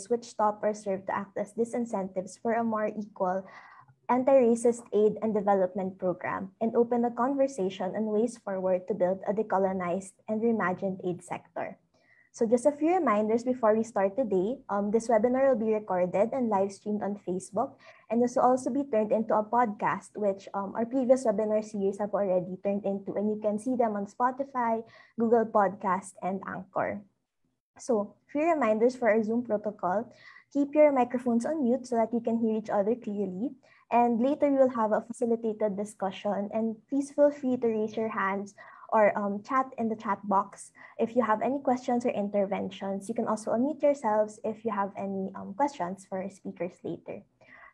which stop or serve to act as disincentives for a more equal anti-racist aid and development program, and open a conversation on ways forward to build a decolonized and reimagined aid sector. So just a few reminders before we start today. This webinar will be recorded and live streamed on Facebook, and this will also be turned into a podcast, which our previous webinar series have already turned into, and you can see them on Spotify, Google Podcast, and Anchor. So, few reminders for our Zoom protocol. Keep your microphones on mute so that you can hear each other clearly. And later we will have a facilitated discussion. And please feel free to raise your hands or chat in the chat box if you have any questions or interventions. You can also unmute yourselves if you have any questions for our speakers later.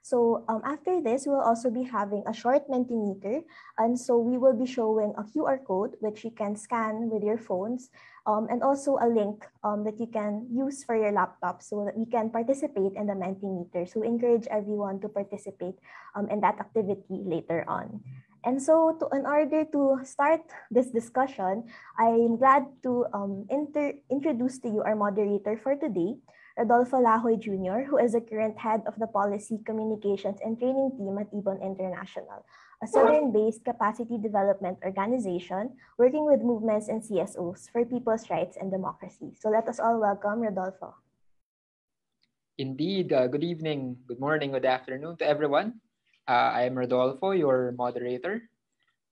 So after this, we'll also be having a short Mentimeter. And so we will be showing a QR code, which you can scan with your phones, and also a link that you can use for your laptop so that you can participate in the Mentimeter. So encourage everyone to participate in that activity later on. And so in order to start this discussion, I'm glad to introduce to you our moderator for today, Rodolfo Lahoy Jr., who is the current head of the Policy, Communications, and Training team at IBON International, a Southern-based capacity development organization working with movements and CSOs for people's rights and democracy. So let us all welcome Rodolfo. Indeed. Good evening, good morning, good afternoon to everyone. I am Rodolfo, your moderator.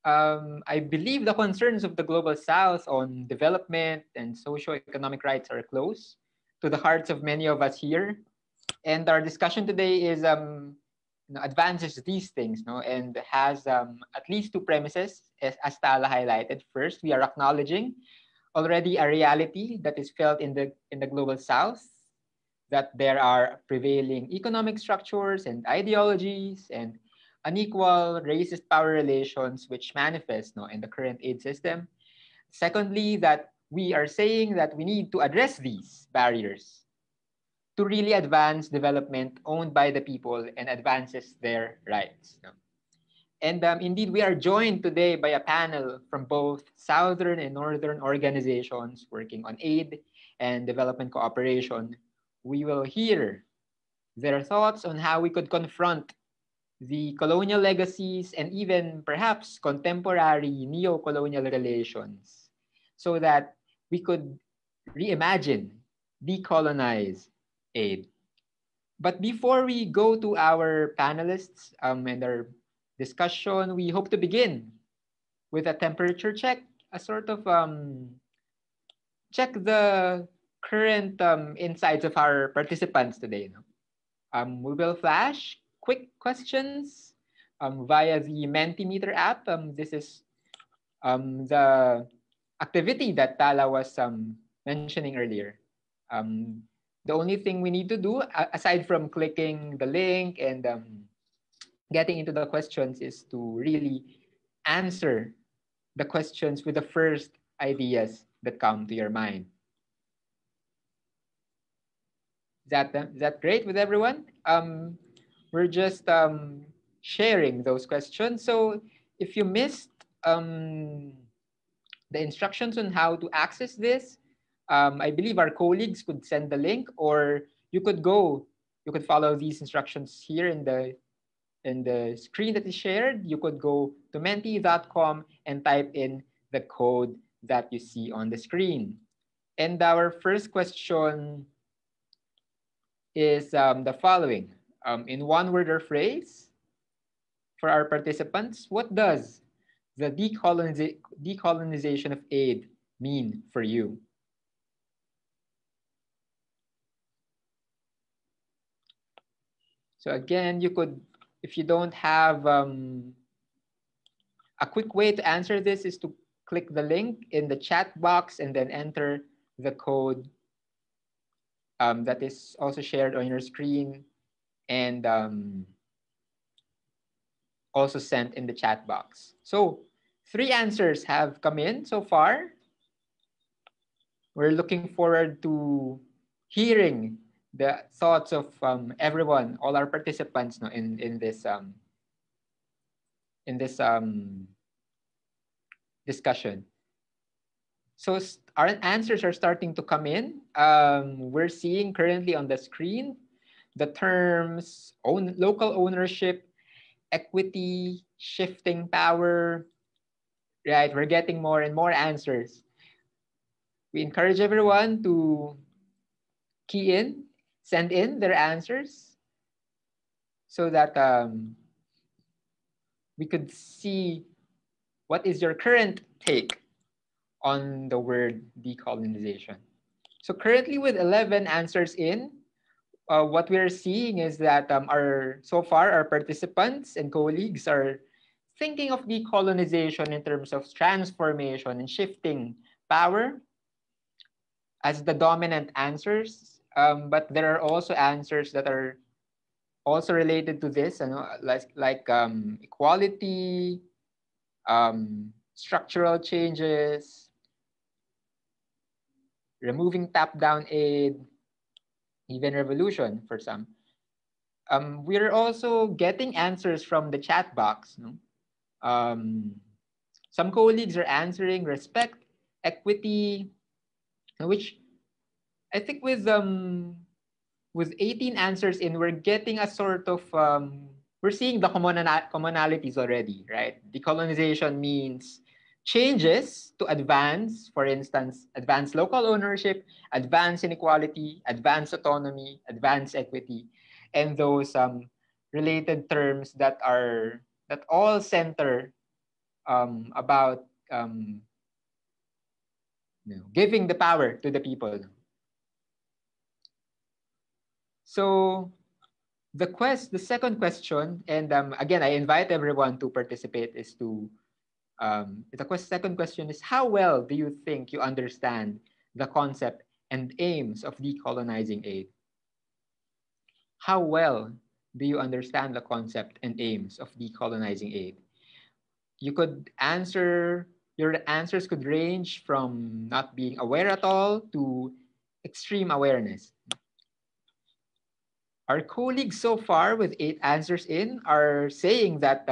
I believe the concerns of the Global South on development and socio-economic rights are close to the hearts of many of us here. And our discussion today is advances these things, and has at least two premises, as Tala highlighted. First, we are acknowledging already a reality that is felt in the Global South, that there are prevailing economic structures and ideologies and unequal racist power relations which manifest in the current aid system. Secondly, that we are saying that we need to address these barriers to really advance development owned by the people and advances their rights. And indeed, we are joined today by a panel from both Southern and Northern organizations working on aid and development cooperation. We will hear their thoughts on how we could confront the colonial legacies and even perhaps contemporary neo-colonial relations so that we could reimagine, decolonize aid. But before we go to our panelists and our discussion, we hope to begin with a temperature check, a sort of check the current insights of our participants today. We will flash quick questions via the Mentimeter app. This is the activity that Tala was mentioning earlier. The only thing we need to do, aside from clicking the link and getting into the questions, is to really answer the questions with the first ideas that come to your mind. Is that great with everyone? We're just sharing those questions. So if you missed the instructions on how to access this, I believe our colleagues could send the link, or you could follow these instructions here in the screen that is shared. You could go to menti.com and type in the code that you see on the screen. And our first question is the following. In one word or phrase, for our participants, what does the decolonization of aid mean for you? So again, you could, if you don't have a quick way to answer this, is to click the link in the chat box and then enter the code that is also shared on your screen and also sent in the chat box. So 3 answers have come in so far. We're looking forward to hearing the thoughts of everyone, all our participants in this discussion. So our answers are starting to come in. We're seeing currently on the screen the terms local ownership, equity, shifting power, right? We're getting more and more answers. We encourage everyone to key in, send in their answers so that we could see what is your current take on the word decolonization. So currently with 11 answers in, what we're seeing is that so far our participants and colleagues are thinking of decolonization in terms of transformation and shifting power as the dominant answers. But there are also answers that are also related to this, like equality, structural changes, removing top-down aid, even revolution for some. We're also getting answers from the chat box. No? Some colleagues are answering respect, equity, which I think with 18 answers in, we're getting a sort of we're seeing the commonalities already, right? Decolonization means changes to advance, for instance, advance local ownership, advance inequality, advance autonomy, advance equity, and those related terms that all center about giving the power to the people. So the second question, and again, I invite everyone to participate, is second question is, how well do you think you understand the concept and aims of decolonizing aid? How well do you understand the concept and aims of decolonizing aid? You could answer, your answers could range from not being aware at all to extreme awareness. Our colleagues so far with 8 answers in are saying that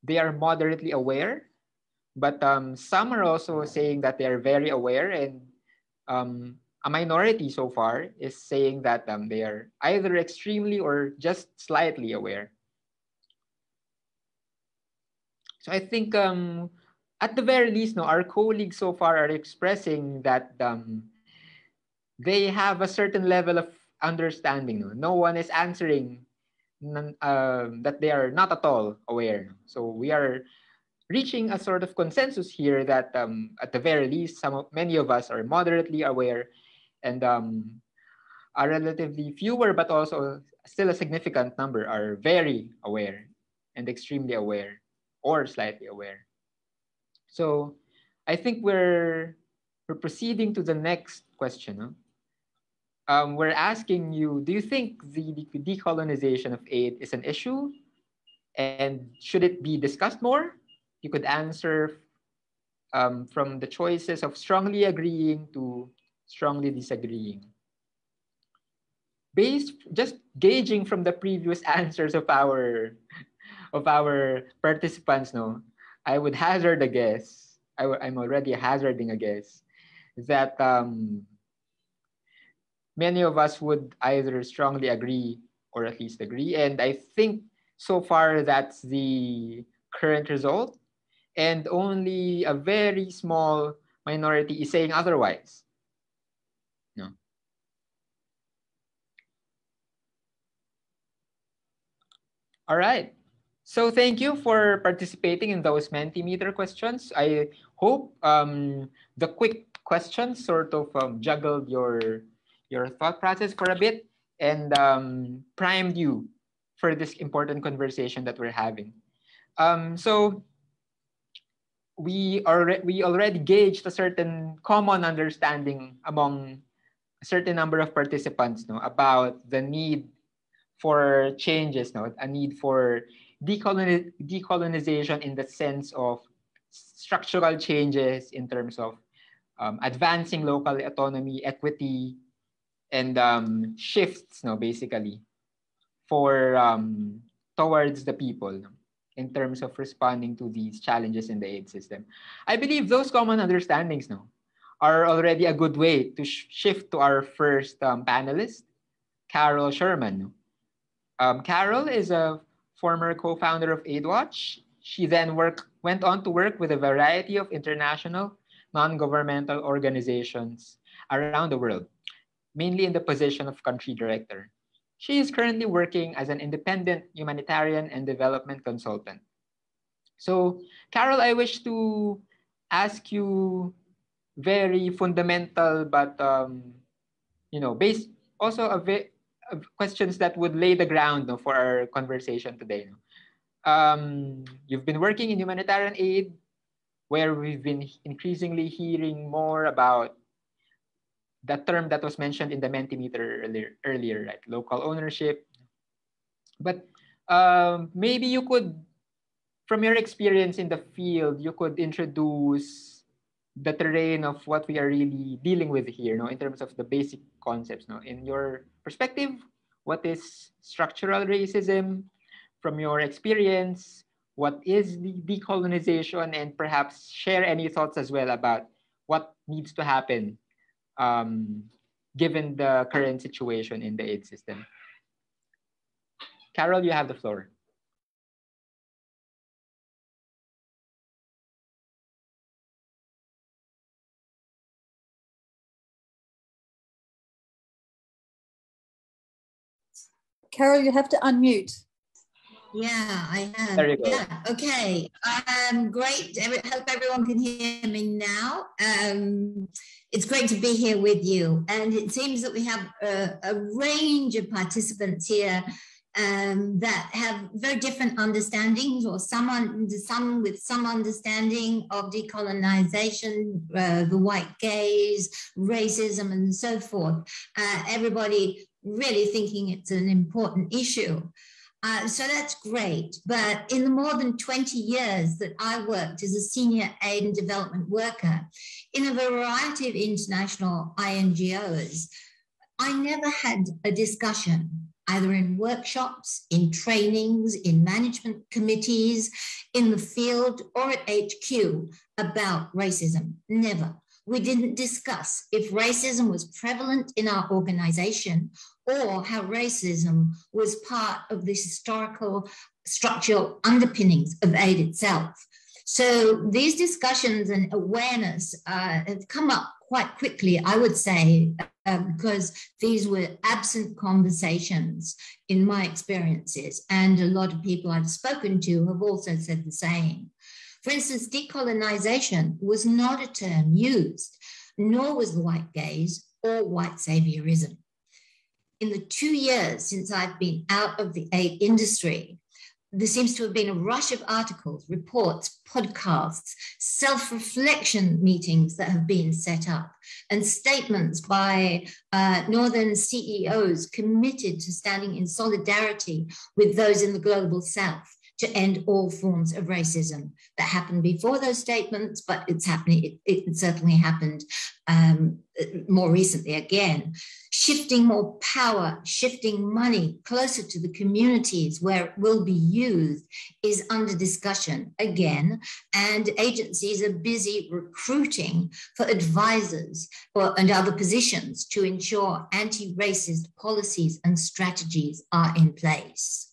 they are moderately aware, but some are also saying that they are very aware, and a minority so far is saying that they are either extremely or just slightly aware. So I think at the very least, our colleagues so far are expressing that they have a certain level of understanding. No one is answering that they are not at all aware. So we are reaching a sort of consensus here that at the very least, many of us are moderately aware, and a relatively fewer but also still a significant number are very aware and extremely aware or slightly aware. So I think we're proceeding to the next question. We're asking you, do you think the decolonization of aid is an issue? And should it be discussed more? You could answer from the choices of strongly agreeing to strongly disagreeing. Just gauging from the previous answers of our participants, I would hazard a guess. I'm already hazarding a guess that many of us would either strongly agree or at least agree. And I think so far that's the current result. And only a very small minority is saying otherwise. No. All right. So thank you for participating in those Mentimeter questions. I hope the quick questions sort of juggled your thought process for a bit and primed you for this important conversation that we're having. So we already gauged a certain common understanding among a certain number of participants about the need for changes, a need for decolonization in the sense of structural changes in terms of advancing local autonomy, equity, and shifts, basically, for towards the people in terms of responding to these challenges in the aid system. I believe those common understandings now are already a good way to shift to our first panelist, Carol Sherman. Carol is a former co-founder of AidWatch. She then went on to work with a variety of international non-governmental organizations around the world, mainly in the position of country director. She is currently working as an independent humanitarian and development consultant. So, Carol, I wish to ask you very fundamental, but based also questions that would lay the ground for our conversation today. You've been working in humanitarian aid, where we've been increasingly hearing more about the term that was mentioned in the Mentimeter earlier, right? Local ownership. But maybe you could, from your experience in the field, you could introduce the terrain of what we are really dealing with here, in terms of the basic concepts. In your perspective, what is structural racism? From your experience, what is the decolonization? And perhaps share any thoughts as well about what needs to happen given the current situation in the aid system. Carol, you have the floor. Carol, you have to unmute. Yeah, I have. There you go. Yeah, okay. Great. Hope everyone can hear me now. It's great to be here with you. And it seems that we have a range of participants here that have very different understandings, or some with some understanding of decolonization, the white gaze, racism, and so forth. Everybody really thinking it's an important issue. So that's great. But in the more than 20 years that I worked as a senior aid and development worker in a variety of international INGOs, I never had a discussion, either in workshops, in trainings, in management committees, in the field, or at HQ about racism. Never. We didn't discuss if racism was prevalent in our organization or how racism was part of the historical structural underpinnings of aid itself. So these discussions and awareness have come up quite quickly, I would say, because these were absent conversations in my experiences. And a lot of people I've spoken to have also said the same. For instance, decolonization was not a term used, nor was the white gaze or white saviorism. In the 2 years since I've been out of the aid industry, there seems to have been a rush of articles, reports, podcasts, self-reflection meetings that have been set up, and statements by Northern CEOs committed to standing in solidarity with those in the global South to end all forms of racism. That happened before those statements, but it's happening. It certainly happened more recently again. Shifting more power, shifting money closer to the communities where it will be used is under discussion again, and agencies are busy recruiting for advisors and other positions to ensure anti-racist policies and strategies are in place.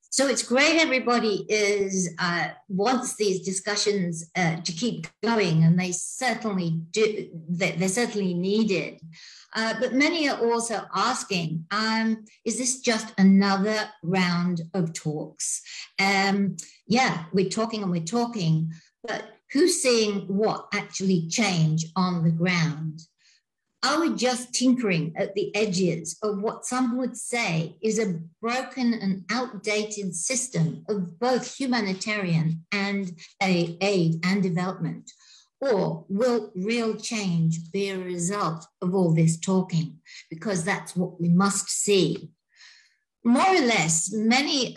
So it's great everybody wants these discussions to keep going, and they certainly do. They're certainly needed. But many are also asking, is this just another round of talks? Yeah, we're talking and we're talking, but who's seeing what actually change on the ground? Are we just tinkering at the edges of what some would say is a broken and outdated system of both humanitarian and aid and development? Or will real change be a result of all this talking? Because that's what we must see. More or less, many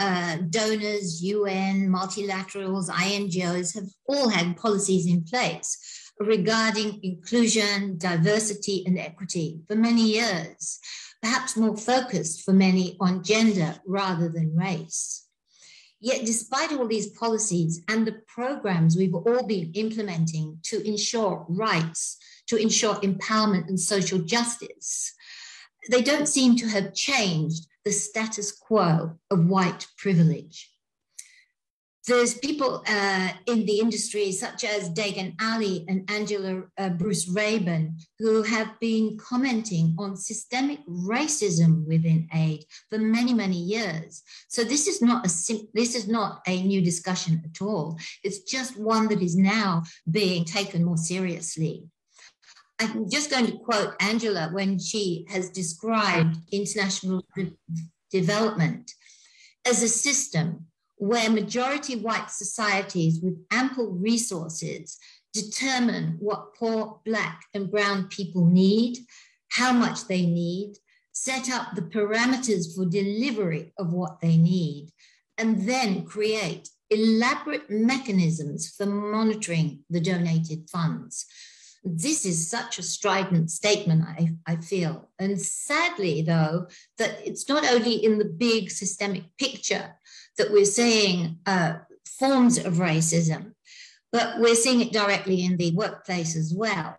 donors, UN, multilaterals, INGOs have all had policies in place regarding inclusion, diversity, and equity for many years, perhaps more focused for many on gender rather than race. Yet despite all these policies and the programs we've all been implementing to ensure rights, to ensure empowerment and social justice, they don't seem to have changed the status quo of white privilege. There's people in the industry such as Dagan Ali and Angela Bruce Rabin who have been commenting on systemic racism within aid for many, many years. So this is not a new discussion at all. It's just one that is now being taken more seriously. I'm just going to quote Angela when she has described international development as a system where majority white societies with ample resources determine what poor Black and brown people need, how much they need, set up the parameters for delivery of what they need, and then create elaborate mechanisms for monitoring the donated funds. This is such a strident statement, I feel. And sadly, though, that it's not only in the big systemic picture that we're seeing forms of racism, but we're seeing it directly in the workplace as well.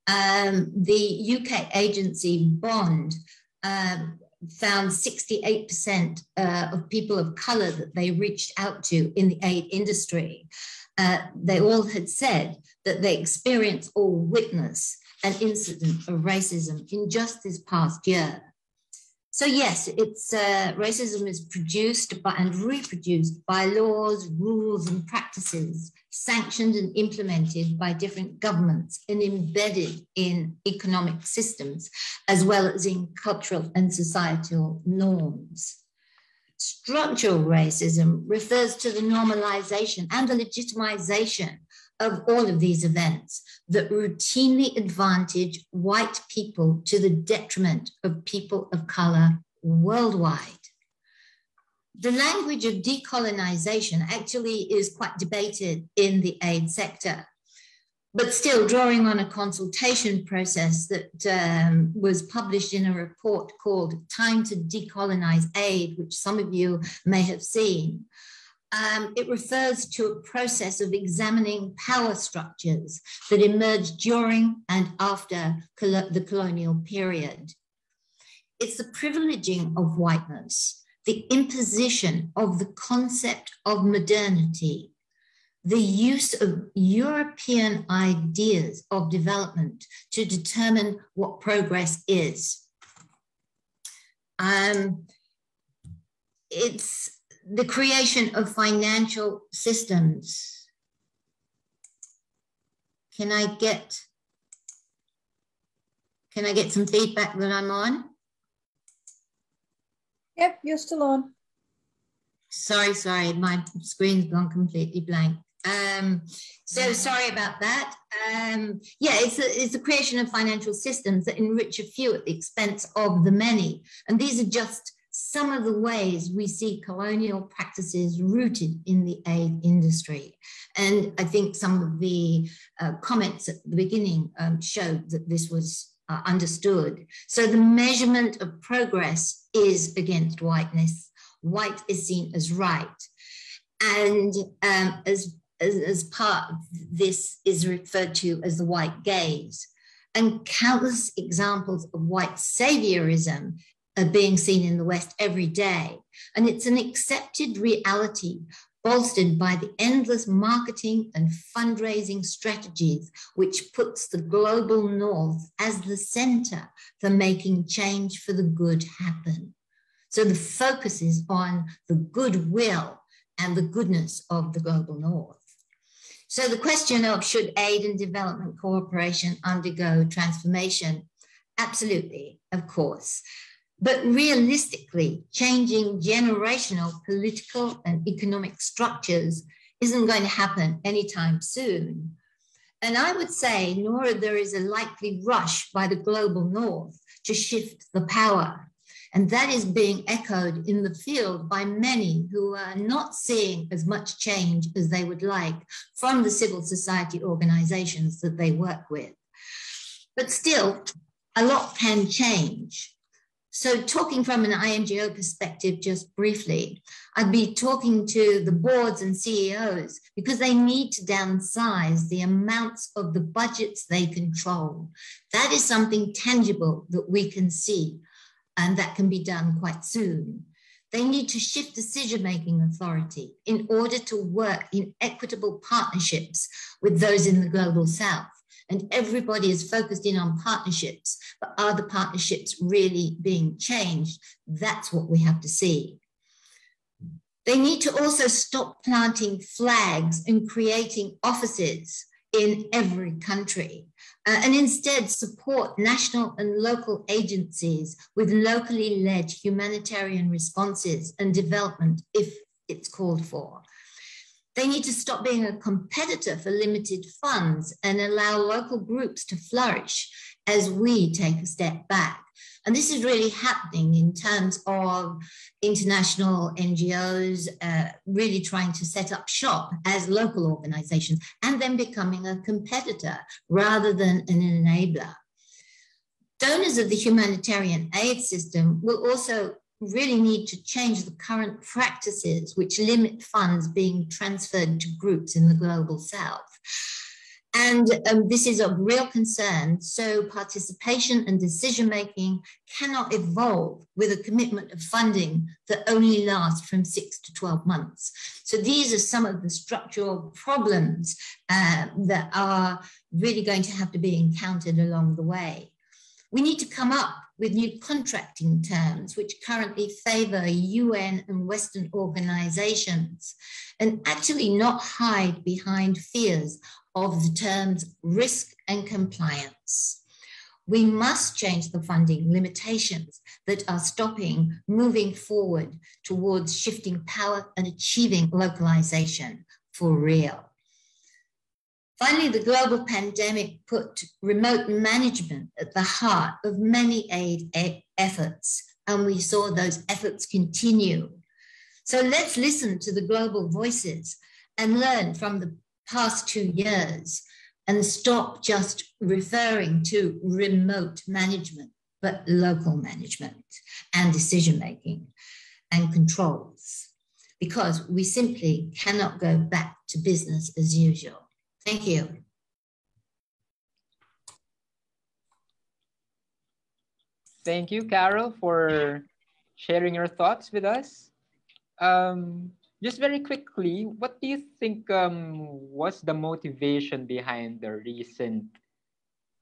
The UK agency Bond found 68% of people of colour that they reached out to in the aid industry. They all had said that they experienced or witnessed an incident of racism in just this past year. So yes, it's racism is produced and reproduced by laws, rules, and practices sanctioned and implemented by different governments and embedded in economic systems, as well as in cultural and societal norms. Structural racism refers to the normalization and the legitimization of all of these events that routinely advantage white people to the detriment of people of color worldwide. The language of decolonization actually is quite debated in the aid sector, but still drawing on a consultation process that was published in a report called Time to Decolonize Aid, which some of you may have seen. It refers to a process of examining power structures that emerged during and after the colonial period. It's the privileging of whiteness, the imposition of the concept of modernity, the use of European ideas of development to determine what progress is. It's the creation of financial systems. Can I get some feedback that I'm on? Yep, you're still on. Sorry, my screen's gone completely blank. So sorry about that. Yeah, it's the creation of financial systems that enrich a few at the expense of the many. And these are just some of the ways we see colonial practices rooted in the aid industry. And I think some of the comments at the beginning showed that this was understood. So the measurement of progress is against whiteness. White is seen as right. And as part of this is referred to as the white gaze. And countless examples of white saviorism are being seen in the West every day. And it's an accepted reality bolstered by the endless marketing and fundraising strategies, which puts the global North as the center for making change for the good happen. So the focus is on the goodwill and the goodness of the global North. So the question of should aid and development cooperation undergo transformation? Absolutely, of course. But realistically, changing generational political and economic structures isn't going to happen anytime soon. And I would say, nor there is a likely rush by the global North to shift the power. And that is being echoed in the field by many who are not seeing as much change as they would like from the civil society organizations that they work with. But still, a lot can change. So talking from an INGO perspective, just briefly, I'd be talking to the boards and CEOs because they need to downsize the amounts of the budgets they control. That is something tangible that we can see, and that can be done quite soon. They need to shift decision-making authority in order to work in equitable partnerships with those in the global south. And everybody is focused in on partnerships, but are the partnerships really being changed? That's what we have to see. They need to also stop planting flags and creating offices in every country, and instead support national and local agencies with locally led humanitarian responses and development if it's called for. They need to stop being a competitor for limited funds and allow local groups to flourish as we take a step back. And this is really happening in terms of international NGOs really trying to set up shop as local organizations and then becoming a competitor rather than an enabler. Donors of the humanitarian aid system will also really need to change the current practices which limit funds being transferred to groups in the global south. And this is of real concern, so participation and decision-making cannot evolve with a commitment of funding that only lasts from 6 to 12 months. So these are some of the structural problems that are really going to have to be encountered along the way. We need to come up with new contracting terms which currently favor UN and Western organizations and actually not hide behind fears of the terms risk and compliance. We must change the funding limitations that are stopping moving forward towards shifting power and achieving localization for real. Finally, the global pandemic put remote management at the heart of many aid efforts, and we saw those efforts continue. So let's listen to the global voices and learn from the past 2 years and stop just referring to remote management, but local management and decision-making and controls, because we simply cannot go back to business as usual. Thank you. Thank you, Carol, for sharing your thoughts with us. Just very quickly, what do you think was the motivation behind the recent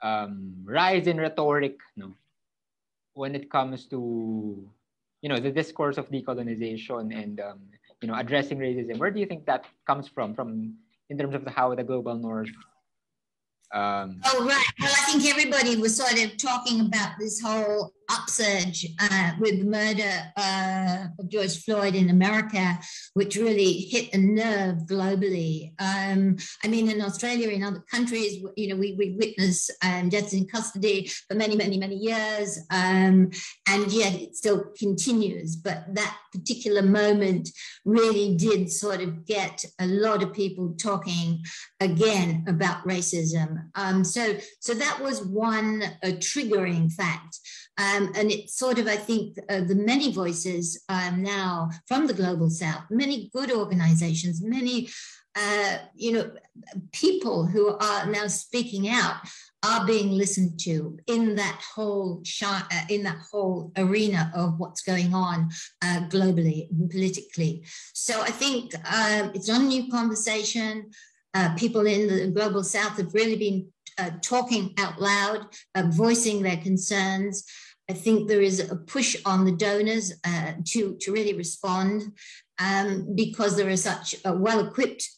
rise in rhetoric, when it comes to, the discourse of decolonization and, addressing racism? Where do you think that comes from in terms of how the global north? Oh, right. Well, I think everybody was sort of talking about this whole upsurge with the murder of George Floyd in America, which really hit a nerve globally. I mean, in Australia, in other countries, we witness deaths in custody for many, many, many years, and yet it still continues. But that particular moment really did sort of get a lot of people talking again about racism. So that was one triggering fact. And it's sort of, I think, the many voices now from the global south, many good organizations, many, people who are now speaking out are being listened to in that whole arena of what's going on globally and politically. So I think it's not a new conversation. People in the global south have really been talking out loud, voicing their concerns. I think there is a push on the donors to really respond because there are such well-equipped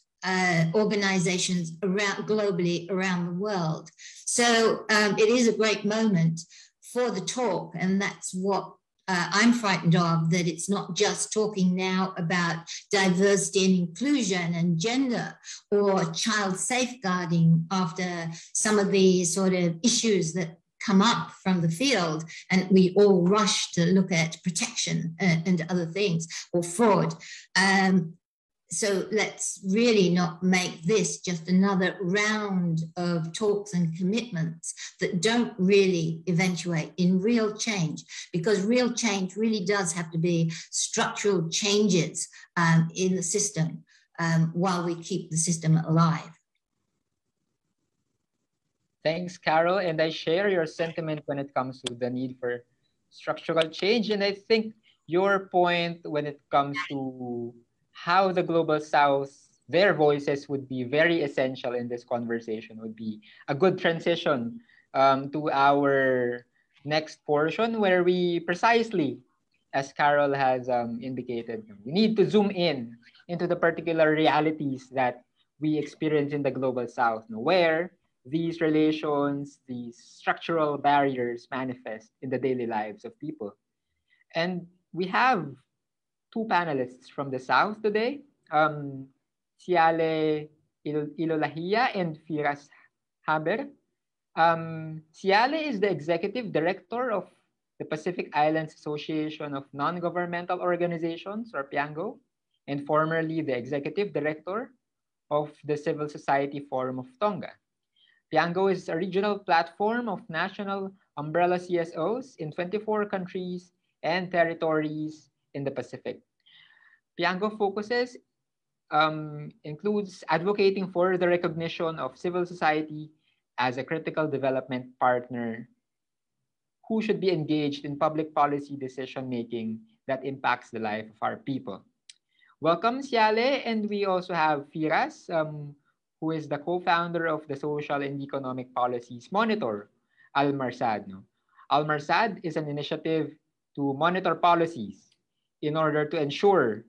organizations globally around the world. So it is a great moment for the talk, and that's what I'm frightened of, that it's not just talking now about diversity and inclusion and gender or child safeguarding after some of the sort of issues that come up from the field, and we all rush to look at protection and other things, or fraud. So let's really not make this just another round of talks and commitments that don't really eventuate in real change, because real change really does have to be structural changes in the system while we keep the system alive. Thanks, Carol. And I share your sentiment when it comes to the need for structural change. And I think your point when it comes to how the Global South, their voices would be very essential in this conversation would be a good transition to our next portion, where we precisely, as Carol has indicated, we need to zoom in into the particular realities that we experience in the Global South, where these relations, these structural barriers manifest in the daily lives of people. And we have two panelists from the South today, Ciale Ilolahia and Firas Haber. Ciale is the Executive Director of the Pacific Islands Association of Non-Governmental Organizations, or PIANGO, and formerly the Executive Director of the Civil Society Forum of Tonga. PIANGO is a regional platform of national umbrella CSOs in 24 countries and territories in the Pacific. PIANGO focuses includes advocating for the recognition of civil society as a critical development partner who should be engaged in public policy decision-making that impacts the life of our people. Welcome, Ciale, and we also have Firas, who is the co-founder of the Social and Economic Policies Monitor, Al-Marsad. Al-Marsad is an initiative to monitor policies in order to ensure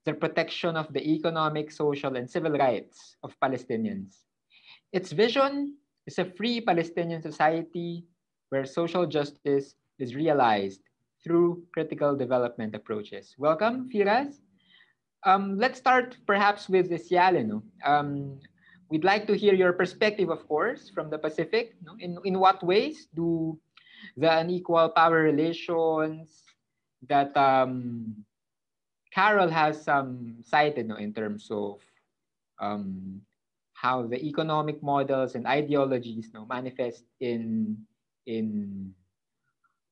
the protection of the economic, social, and civil rights of Palestinians. Its vision is a free Palestinian society where social justice is realized through critical development approaches. Welcome, Firas. Let's start perhaps with Ciale. We'd like to hear your perspective, of course, from the Pacific. In what ways do the unequal power relations that Carol has cited in terms of how the economic models and ideologies manifest in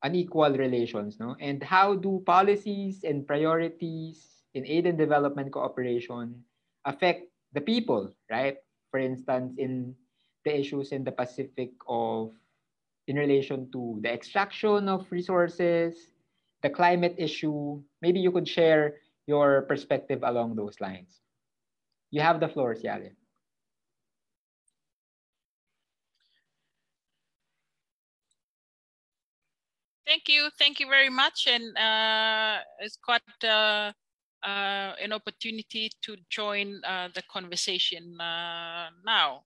unequal relations, and how do policies and priorities in aid and development cooperation affect the people, right? For instance, in the issues in the Pacific in relation to the extraction of resources, the climate issue. Maybe you could share your perspective along those lines. You have the floor, Ciale. Thank you very much, and it's quite an opportunity to join the conversation now.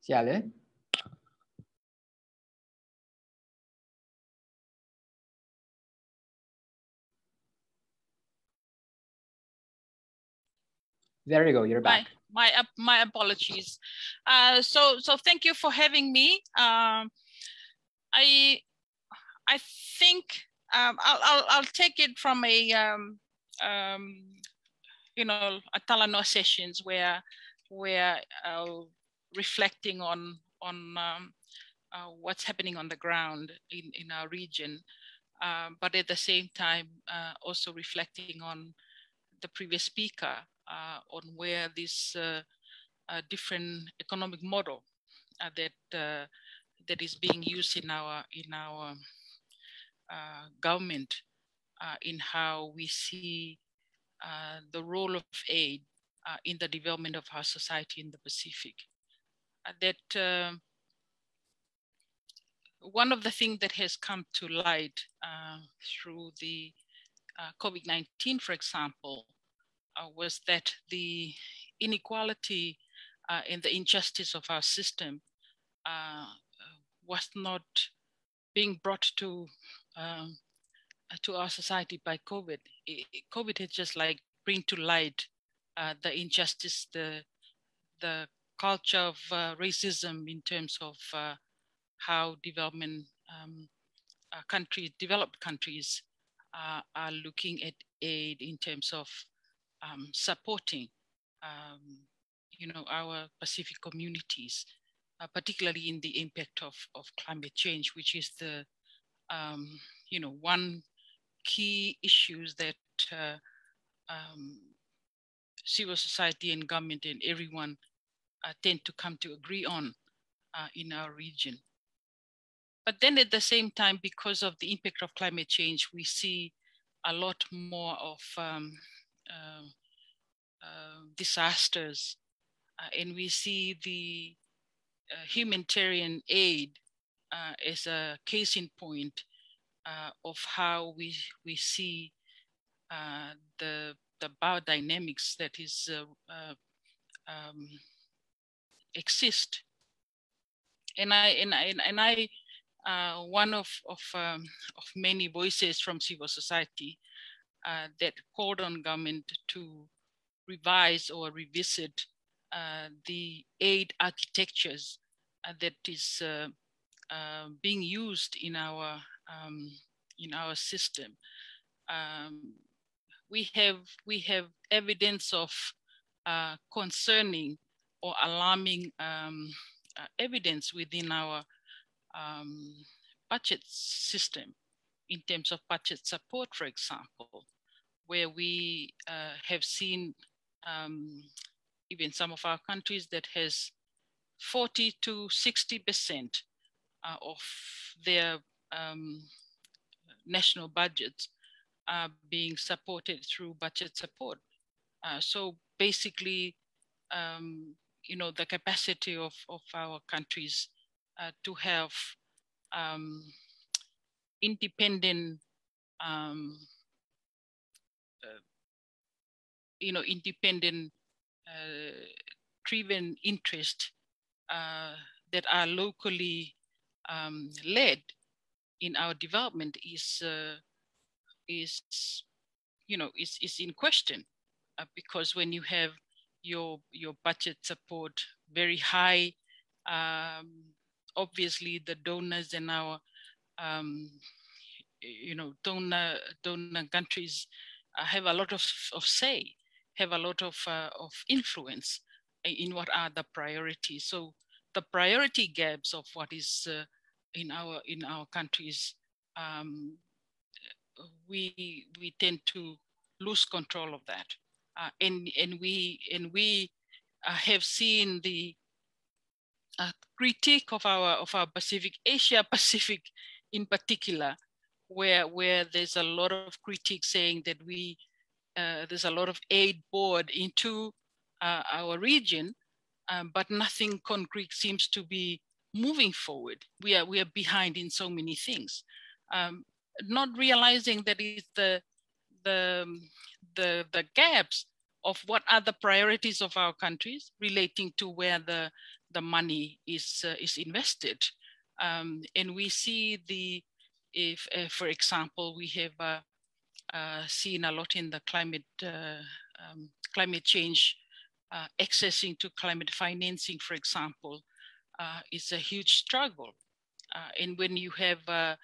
Ciale? There you go. You're back. My apologies. So thank you for having me. I think I'll take it from a Talanoa sessions where reflecting on what's happening on the ground in our region, but at the same time also reflecting on the previous speaker on where this different economic model that is being used in our government in how we see the role of aid in the development of our society in the Pacific. That one of the things that has come to light through the COVID-19, for example, was that the inequality and the injustice of our system was not being brought to our society by COVID. COVID had just like bring to light the injustice, the culture of racism in terms of how development developed countries are looking at aid in terms of supporting, our Pacific communities, particularly in the impact of climate change, which is the, one key issues that civil society and government and everyone tend to come to agree on in our region. But then at the same time, because of the impact of climate change, we see a lot more of disasters, and we see the humanitarian aid as a case in point of how we see the biodynamics that is exist. And I one of many voices from civil society that called on government to revise or revisit the aid architectures that is being used in our system. We have evidence of concerning or alarming evidence within our budget system in terms of budget support, for example, where we have seen even some of our countries that has 40 to 60% of their national budgets being supported through budget support. So basically, the capacity of our countries to have independent, independent driven interest that are locally led in our development is in question, because when you have your budget support very high, obviously the donors and our donor countries have a lot of say, have a lot of influence in what are the priorities. So the priority gaps of what is in our countries, we tend to lose control of that, and we have seen the critique of our Asia Pacific in particular, where there's a lot of critiques saying that there's a lot of aid poured into our region, but nothing concrete seems to be moving forward. We are behind in so many things, not realizing that it's the gaps of what are the priorities of our countries relating to where the money is invested. And we see if for example, we have seen a lot in the climate change, accessing to climate financing, for example, is a huge struggle. And when you have the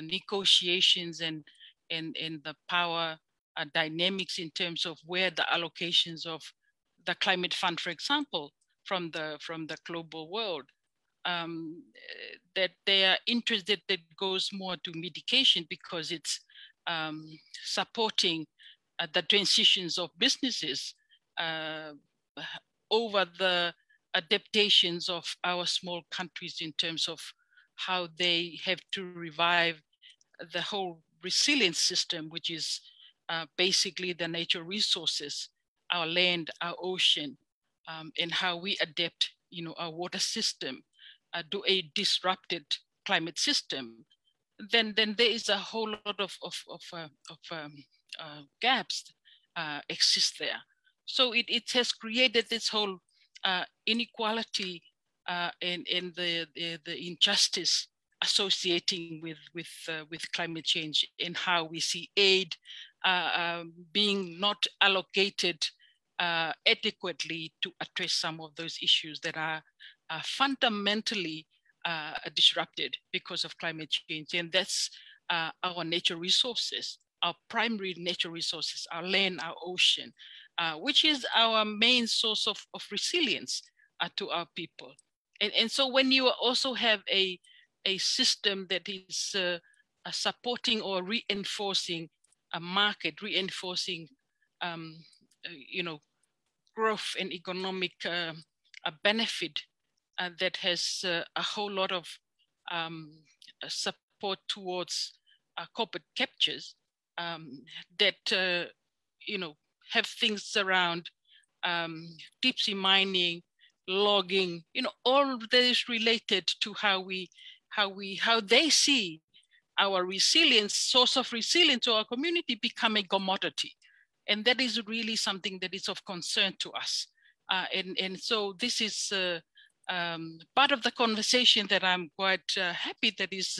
negotiations and the power dynamics in terms of where the allocations of the climate fund, for example, from the global world, that they are interested, that goes more to mitigation because it's supporting the transitions of businesses over the adaptations of our small countries in terms of how they have to revive the whole resilience system, which is basically the natural resources, our land, our ocean, and how we adapt, our water system to a disrupted climate system. Then there is a whole lot of gaps exist there. So it has created this whole inequality and the injustice associating with climate change, and how we see aid being not allocated adequately to address some of those issues that are fundamentally disrupted because of climate change. And that's our natural resources, our primary natural resources, our land, our ocean, which is our main source of resilience to our people. And so when you also have a system that is supporting or reinforcing a market, reinforcing growth and economic benefit that has a whole lot of support towards corporate captures that have things around deep sea mining, logging, all that is related to how they see our resilience, source of resilience to our community become a commodity. And that is really something that is of concern to us. And so this is part of the conversation that I'm quite happy that is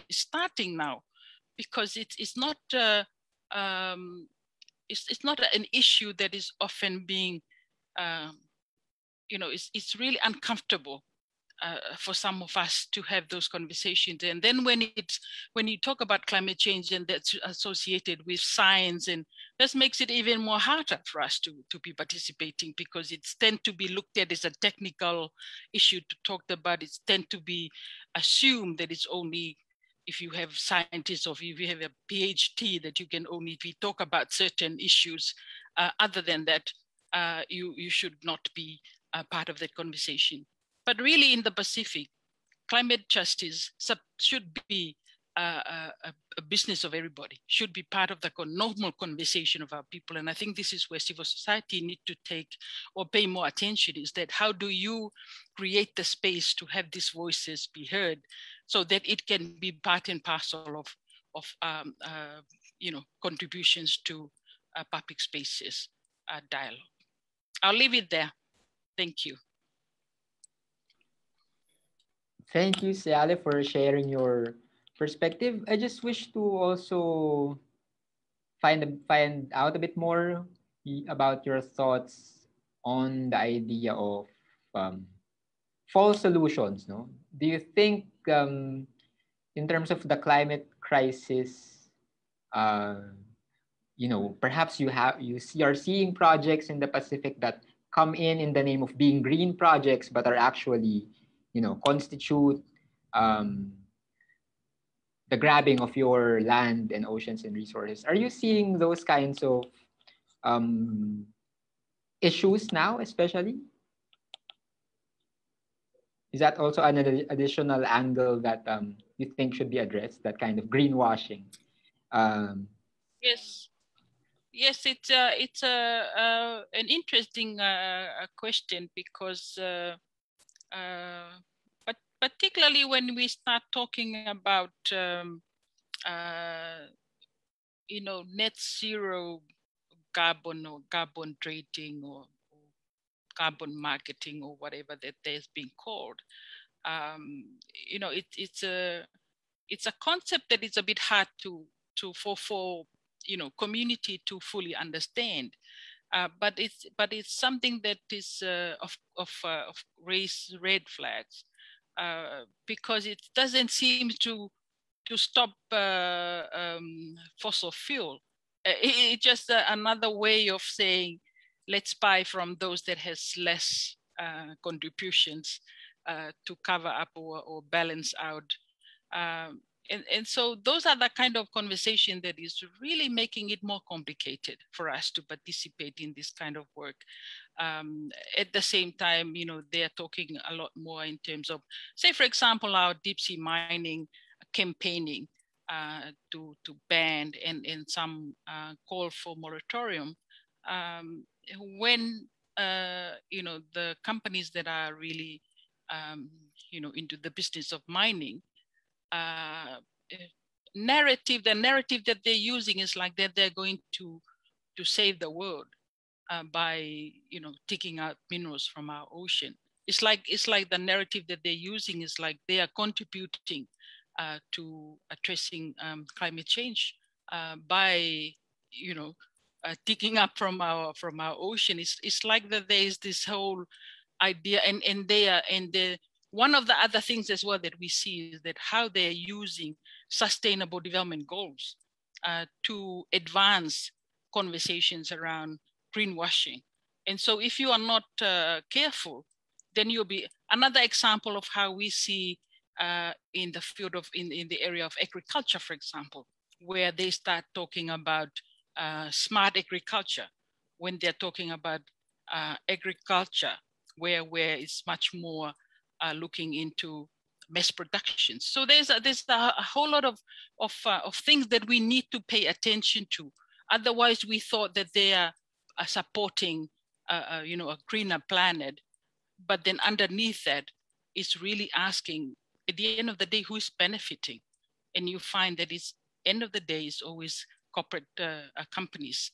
starting now, because it's not it's not an issue that is often being it's really uncomfortable for some of us to have those conversations. And then when you talk about climate change and that's associated with science, and this makes it even more harder for us to be participating, because it's tend to be looked at as a technical issue to talk about. It's tend to be assumed that it's only if you have scientists or if you have a PhD that you can only talk about certain issues. Other than that, you should not be part of that conversation. But really in the Pacific, climate justice should be a business of everybody, should be part of the normal conversation of our people. And I think this is where civil society need to take or pay more attention, is that how do you create the space to have these voices be heard so that it can be part and parcel of contributions to public spaces dialogue. I'll leave it there. Thank you. Thank you, Siale, for sharing your perspective. I just wish to also find out a bit more about your thoughts on the idea of false solutions. No, do you think in terms of the climate crisis, perhaps you are seeing projects in the Pacific that come in the name of being green projects, but are actually constitute the grabbing of your land and oceans and resources. Are you seeing those kinds of issues now, especially? Is that also an additional angle that you think should be addressed, that kind of greenwashing? Yes, it's an interesting question, because but particularly when we start talking about net zero carbon or carbon trading or carbon marketing or whatever that there's been called, it's a concept that is a bit hard for community to fully understand. But it's something that is of raise red flags, because it doesn't seem to stop fossil fuel. It's just another way of saying, let's buy from those that has less contributions to cover up or balance out. And so those are the kind of conversation that is really making it more complicated for us to participate in this kind of work. At the same time, they're talking a lot more in terms of, say, for example, our deep sea mining campaigning to ban and some call for moratorium. When the companies that are really into the business of mining, the narrative that they're using is like that they're going to save the world by taking out minerals from our ocean. It's like the narrative that they're using is like they are contributing to addressing climate change by you know, digging up from our ocean. It's like that there is this whole idea, and one of the other things as well that we see is that how they're using sustainable development goals to advance conversations around greenwashing. And so if you are not careful, then you'll be another example of how we see in the field of, in the area of agriculture, for example, where they start talking about smart agriculture, when they're talking about agriculture, where it's much more looking into mass production. So there's a whole lot of things that we need to pay attention to. Otherwise, we thought that they are supporting, you know, a greener planet, but then underneath that, it's really asking, at the end of the day, who's benefiting? And you find that it's end of the day is always corporate companies.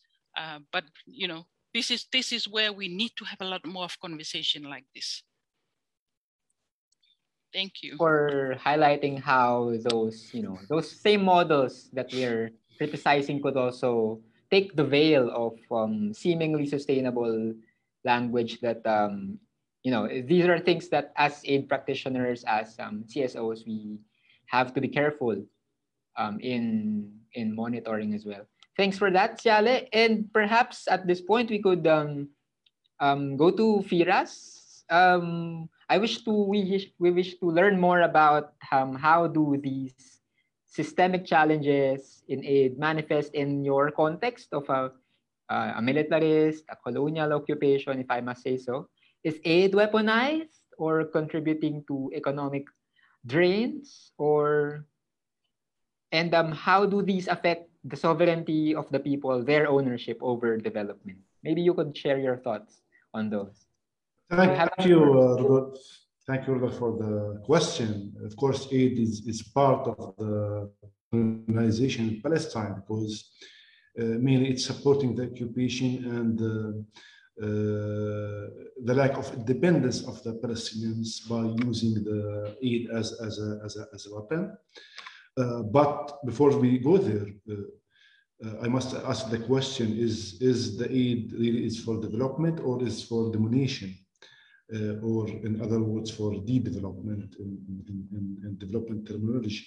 But you know, this is where we need to have a lot more of conversation like this. Thank you for highlighting how those, you know, those same models that we're criticizing could also take the veil of seemingly sustainable language that you know, these are things that as aid practitioners, as CSOs, we have to be careful in monitoring as well. Thanks for that, Ciale. And perhaps at this point we could go to Firas. We wish to learn more about how do these systemic challenges in aid manifest in your context of a militarist, a colonial occupation, if I must say so. Is aid weaponized or contributing to economic drains, and how do these affect the sovereignty of the people, their ownership over development? Maybe you could share your thoughts on those. Thank you, Rodolfo. Thank you, Rodolfo, for the question. Of course, aid is part of the colonization in Palestine because mainly it's supporting the occupation and the lack of independence of the Palestinians by using the aid as a weapon. But before we go there, I must ask the question: is the aid really is for development or is for domination, or in other words, for de-development in development terminology?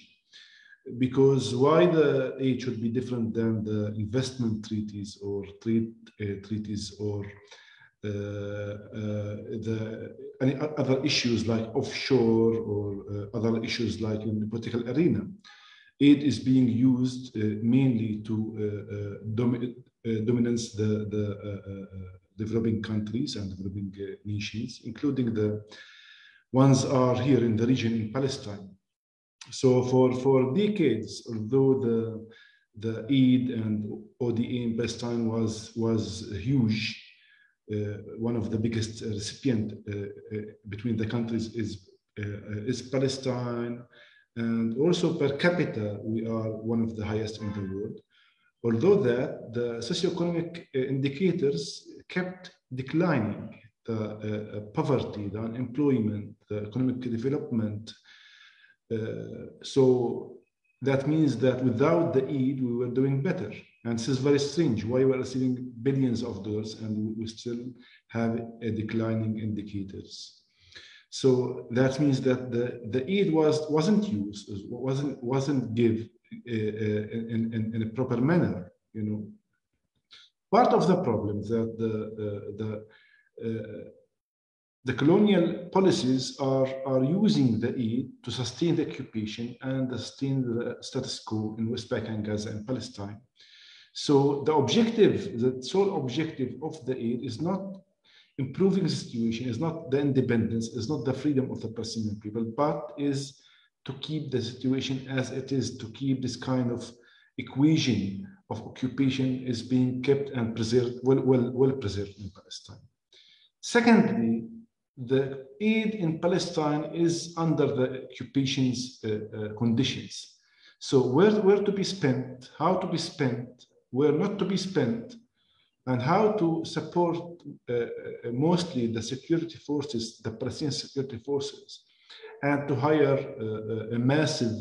Because why the aid should be different than the investment treaties or trade treaties or any other issues like offshore or other issues like in the political arena? Aid is being used mainly to dominance the developing countries and developing nations, including the ones are here in the region in Palestine. So for decades, although the aid and ODA in Palestine was huge, one of the biggest recipient between the countries is Palestine, and also per capita we are one of the highest in the world. Although that the socioeconomic indicators kept declining, the poverty, the unemployment, the economic development. So that means that without the aid, we were doing better. And this is very strange, why we're receiving billions of dollars and we still have a declining indicators. So that means that the aid wasn't used, wasn't given in a proper manner, you know. Part of the problem that the colonial policies are using the aid to sustain the occupation and sustain the status quo in West Bank and Gaza and Palestine. So the objective, the sole objective of the aid is not improving the situation, is not the independence, is not the freedom of the Palestinian people, but is to keep the situation as it is, to keep this kind of equation of occupation is being kept and preserved, well preserved in Palestine. Secondly, the aid in Palestine is under the occupation's conditions. So where to be spent, how to be spent, where not to be spent, and how to support mostly the security forces, the Palestinian security forces, and to hire a massive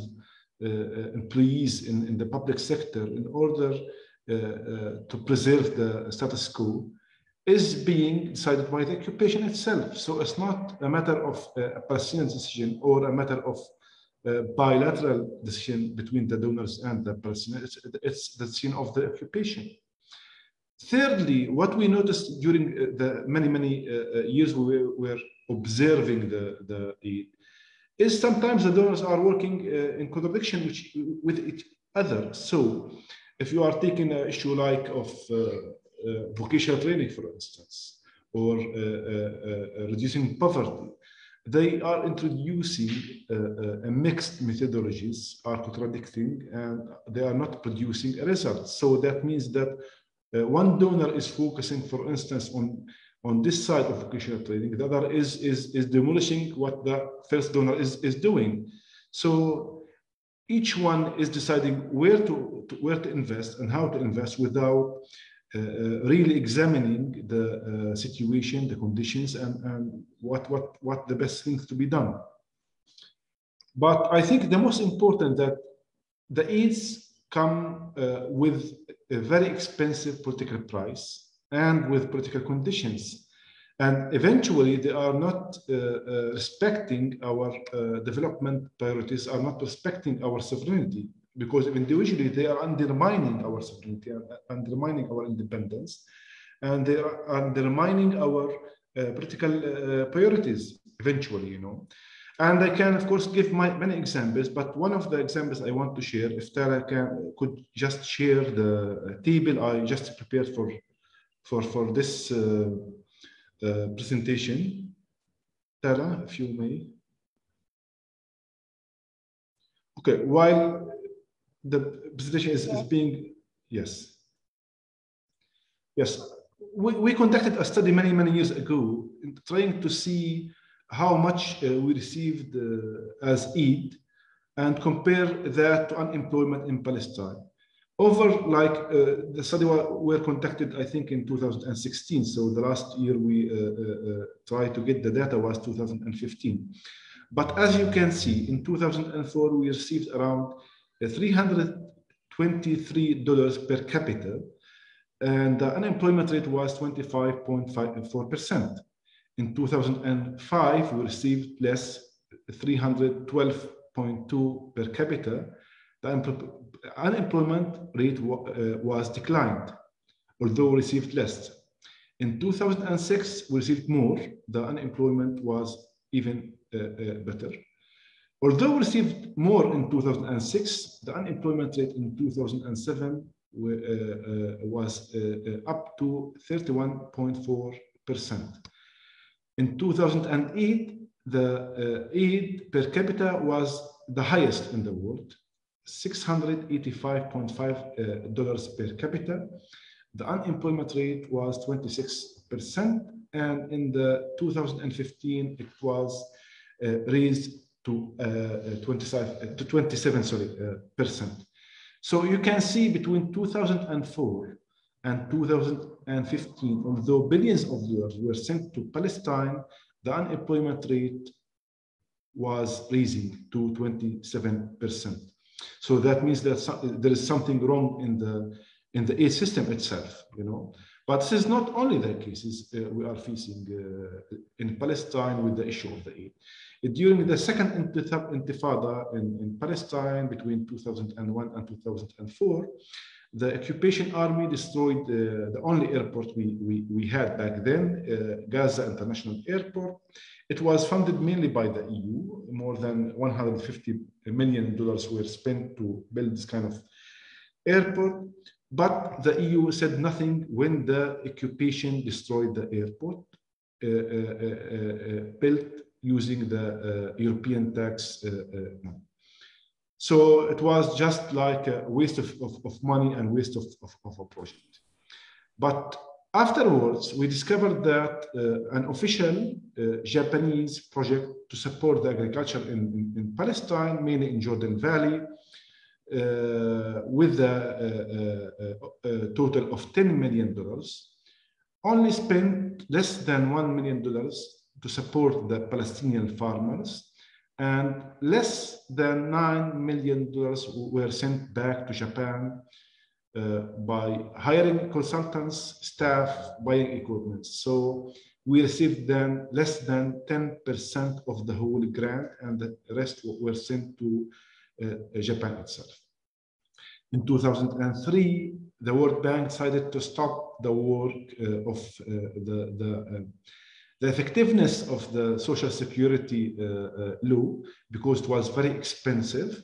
employees in the public sector in order to preserve the status quo is being decided by the occupation itself. So it's not a matter of a Palestinian decision or a matter of bilateral decision between the donors and the Palestinians. It's the decision of the occupation. Thirdly, what we noticed during the many years we were observing the aid is sometimes the donors are working in contradiction with each other. So if you are taking an issue like of vocational training, for instance, or reducing poverty, they are introducing a mixed methodologies, are contradicting, and they are not producing a result. So that means that one donor is focusing, for instance, on this side of vocational training, the other is demolishing what the first donor is doing. So each one is deciding where to invest and how to invest without really examining the situation, the conditions, and what the best things to be done. But I think the most important that the aids come with a very expensive political price and with political conditions. And eventually they are not respecting our development priorities, are not respecting our sovereignty, because individually they are undermining our sovereignty, undermining our independence, and they are undermining our political priorities eventually, you know. And I can, of course, give many examples, but one of the examples I want to share, if Tara could just share the table I just prepared for this presentation. Tara, if you may. Okay, while the presentation is being, yes. We conducted a study many years ago trying to see how much we received as aid and compare that to unemployment in Palestine. Over the study were conducted, I think, in 2016. So the last year we tried to get the data was 2015. But as you can see, in 2004, we received around $323 per capita, and the unemployment rate was 25.4%. In 2005, we received less, 312.2 per capita. The unemployment rate was declined, although we received less. In 2006, we received more. The unemployment was even better. Although we received more in 2006, the unemployment rate in 2007 was up to 31.4%. In 2008, the aid per capita was the highest in the world, $685.5 per capita. The unemployment rate was 26%, and in the 2015, it was raised to 27%. So you can see between 2004 and 2015, although billions of dollars were sent to Palestine, the unemployment rate was raising to 27%. So that means that there is something wrong in the aid system itself, you know. But this is not only the cases we are facing in Palestine with the issue of the aid. During the second intifada in Palestine between 2001 and 2004, the occupation army destroyed the only airport we had back then, Gaza International Airport. It was funded mainly by the EU. More than $150 million were spent to build this kind of airport. But the EU said nothing when the occupation destroyed the airport, built using the European tax money. So it was just like a waste of money and waste of a project. But afterwards, we discovered that an official Japanese project to support the agriculture in Palestine, mainly in Jordan Valley, with a total of $10 million, only spent less than $1 million to support the Palestinian farmers, and less than $9 million were sent back to Japan by hiring consultants, staff, buying equipment. So we received then less than 10% of the whole grant, and the rest were sent to Japan itself. In 2003, the World Bank decided to stop the work of the effectiveness of the Social Security law, because it was very expensive,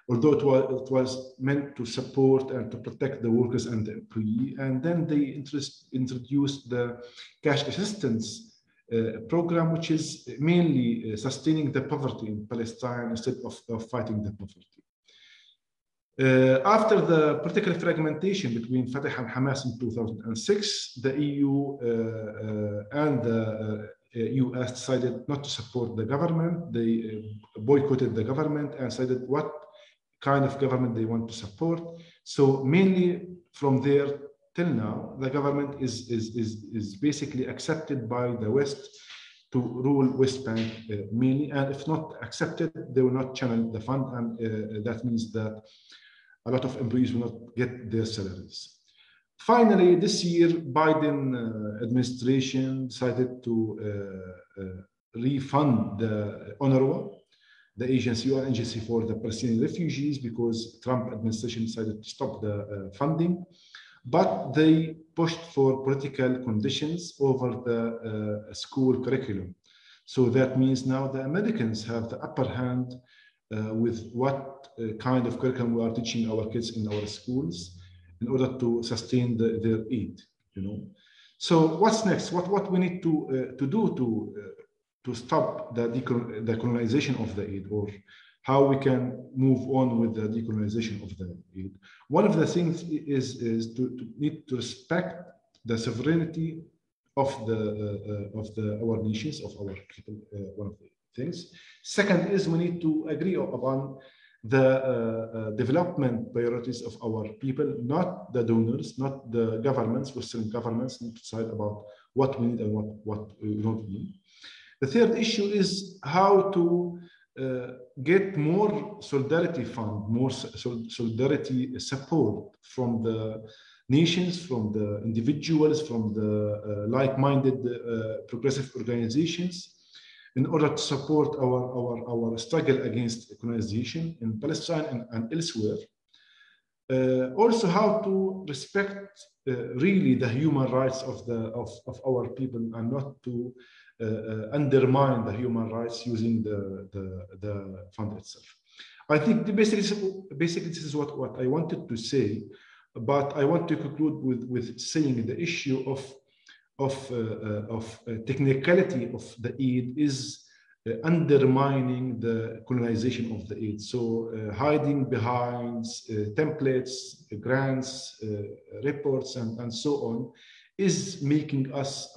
although it was meant to support and to protect the workers and the employee. And then they introduced the cash assistance program, which is mainly sustaining the poverty in Palestine instead of fighting the poverty. After the political fragmentation between Fatah and Hamas in 2006, the EU and the US decided not to support the government. They boycotted the government and decided what kind of government they want to support. So mainly from there till now, the government is basically accepted by the West to rule West Bank mainly, and if not accepted, they will not channel the fund, and that means that a lot of employees will not get their salaries. Finally, this year, Biden administration decided to refund the UNRWA, the UN agency for the Palestinian refugees, because Trump administration decided to stop the funding. But they pushed for political conditions over the school curriculum. So that means now the Americans have the upper hand with what kind of curriculum we are teaching our kids in our schools in order to sustain their aid, you know. So what's next? What we need to do to stop the decolonization of the aid, or how we can move on with the decolonization of the aid? One of the things is to need to respect the sovereignty of our nations, of our people. One of the things. Second is we need to agree upon the development priorities of our people, not the donors, not the governments. Western governments need to decide about what we need and what we don't need. The third issue is how to get more solidarity fund, more solidarity support from the nations, from the individuals, from the like-minded progressive organizations, in order to support our struggle against colonization in Palestine and elsewhere. Also, how to respect really the human rights of our people, and not to undermine the human rights using the fund itself. I think basically this is what I wanted to say, but I want to conclude with saying the issue of technicality of the aid is undermining the colonization of the aid. So hiding behind templates, grants, reports, and so on is making us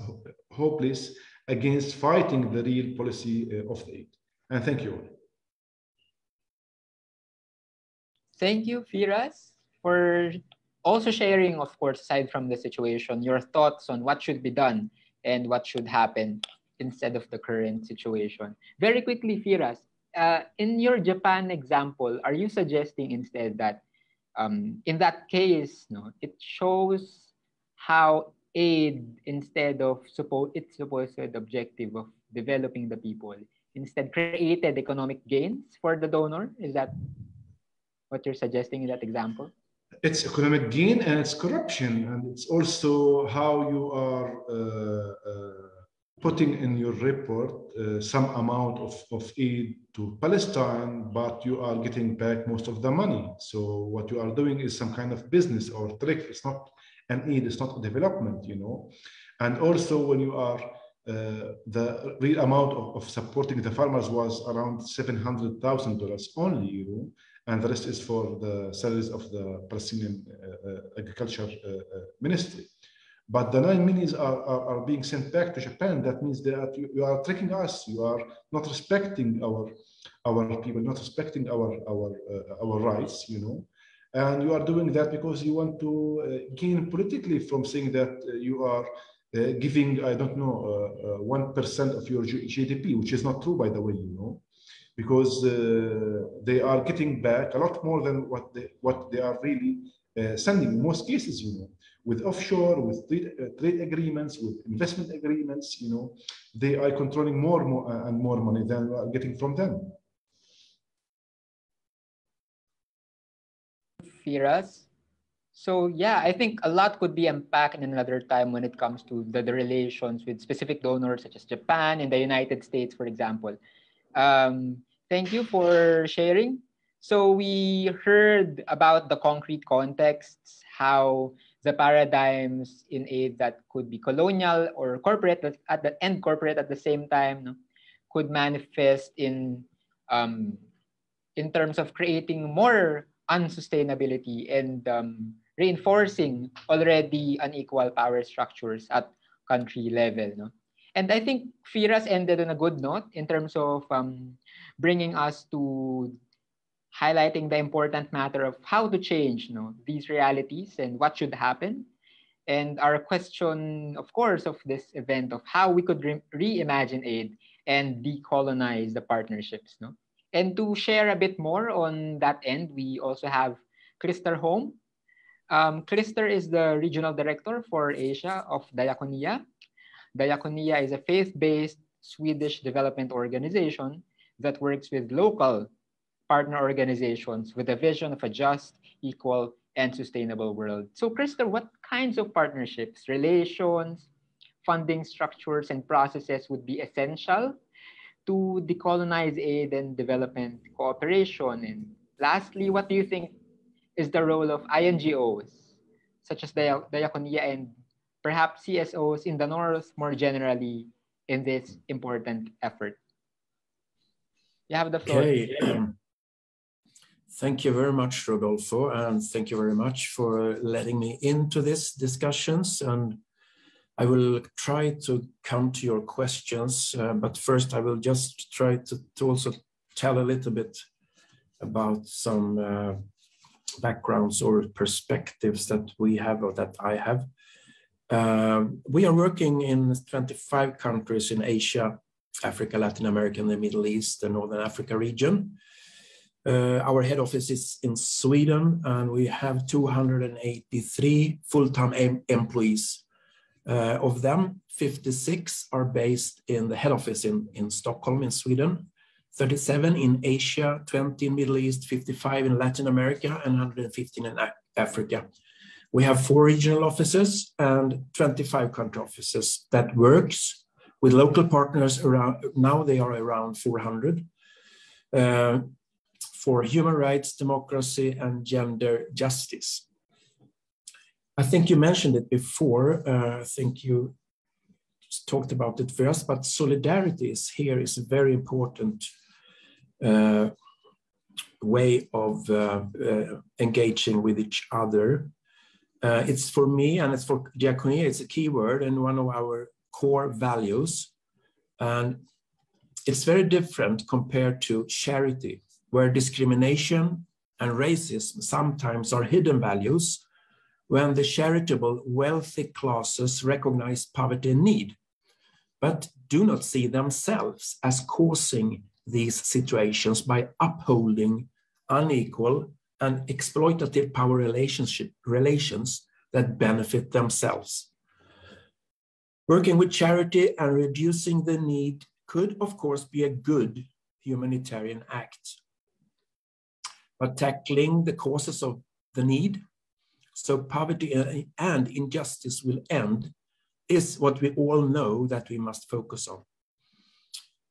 hopeless against fighting the real policy of the aid. And thank you all. Thank you, Firas, for also sharing, of course, aside from the situation, your thoughts on what should be done and what should happen instead of the current situation. Very quickly, Firas, in your Japan example, are you suggesting instead that in that case, it shows how aid, instead of its supposed objective of developing the people, instead created economic gains for the donor? Is that what you're suggesting in that example? It's economic gain, and it's corruption, and it's also how you are putting in your report some amount of aid to Palestine, but you are getting back most of the money. So what you are doing is some kind of business or trick. It's not an aid, it's not a development, you know. And also when you are, the real amount of supporting the farmers was around $700,000 only, you know, and the rest is for the salaries of the Palestinian Agriculture Ministry. But the 9 million are being sent back to Japan. That means that you are tricking us. You are not respecting our people, not respecting our rights, you know. And you are doing that because you want to gain politically from saying that you are giving, I don't know, 1% of your GDP, which is not true, by the way, you know, because they are getting back a lot more than what they are really sending in most cases, with offshore, with trade agreements, with investment agreements, they are controlling more and more money than we are getting from them. Firas. So yeah, I think a lot could be unpacked in another time when it comes to the relations with specific donors such as Japan and the United States, for example. Thank you for sharing. So we heard about the concrete contexts, how the paradigms in aid that could be colonial or corporate and corporate at the same time could manifest in terms of creating more unsustainability and reinforcing already unequal power structures at country level. No? And I think Firas ended on a good note in terms of bringing us to highlighting the important matter of how to change these realities and what should happen. And our question, of course, of this event of how we could reimagine aid and decolonize the partnerships. No? And to share a bit more on that end, we also have Christer Holm. Christer is the Regional Director for Asia of Diakonia. Diakonia is a faith-based Swedish development organization that works with local partner organizations with a vision of a just, equal, and sustainable world. So, Christer, what kinds of partnerships, relations, funding structures, and processes would be essential to decolonize aid and development cooperation? And lastly, what do you think is the role of INGOs, such as Diakonia and perhaps CSOs in the North more generally in this important effort? You have the floor. Okay. Thank you very much, Rodolfo, and thank you very much for letting me into this discussions. And I will try to come to your questions, but first I will just try to also tell a little bit about some backgrounds or perspectives that we have or that I have. We are working in 25 countries in Asia, Africa, Latin America, and the Middle East, the Northern Africa region. Our head office is in Sweden, and we have 283 full-time employees. Of them, 56 are based in the head office in Stockholm, in Sweden, 37 in Asia, 20 in Middle East, 55 in Latin America, and 115 in Africa. We have 4 regional offices and 25 country offices that works with local partners around, now they are around 400, for human rights, democracy, and gender justice. I think you mentioned it before, I think you talked about it first, but solidarity is a very important way of engaging with each other. It's for me and it's for Diakonia, it's a key word and one of our core values. And it's very different compared to charity, where discrimination and racism sometimes are hidden values when the charitable wealthy classes recognize poverty and need, but do not see themselves as causing these situations by upholding unequal and exploitative power relations that benefit themselves. Working with charity and reducing the need could, of course, be a good humanitarian act. But tackling the causes of the need, so poverty and injustice will end, is what we all know that we must focus on.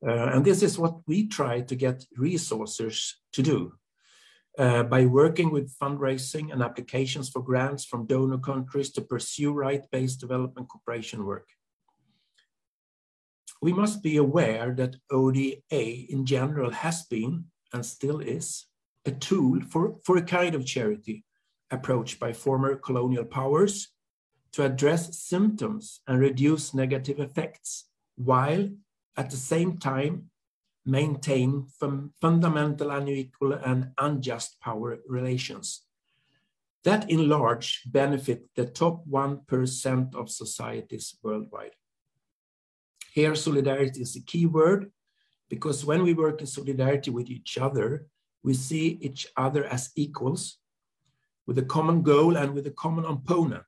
And this is what we try to get resources to do by working with fundraising and applications for grants from donor countries to pursue right-based development cooperation work. We must be aware that ODA in general has been and still is a tool for a kind of charity approach by former colonial powers to address symptoms and reduce negative effects, while at the same time maintain fundamental unequal and unjust power relations that in large benefit the top 1% of societies worldwide. Here, solidarity is a key word, because when we work in solidarity with each other, we see each other as equals, with a common goal and with a common opponent.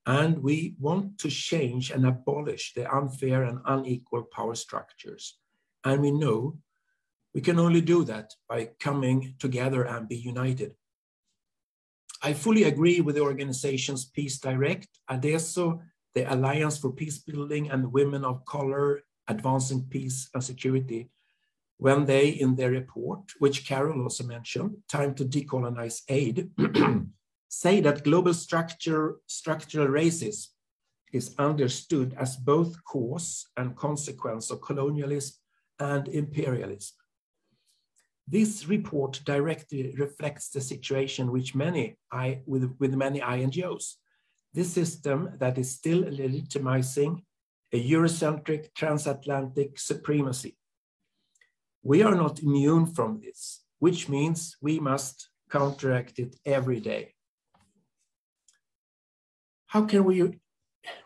And we want to change and abolish the unfair and unequal power structures. And we know we can only do that by coming together and be united. I fully agree with the organizations Peace Direct, ADESO, the Alliance for Peace Building, and Women of Color Advancing Peace and Security, when they, in their report, which Carol also mentioned, Time to Decolonize Aid, say that global structural racism is understood as both cause and consequence of colonialism and imperialism. This report directly reflects the situation with many INGOs. This system that is still legitimizing a Eurocentric transatlantic supremacy. We are not immune from this, which means we must counteract it every day. How can we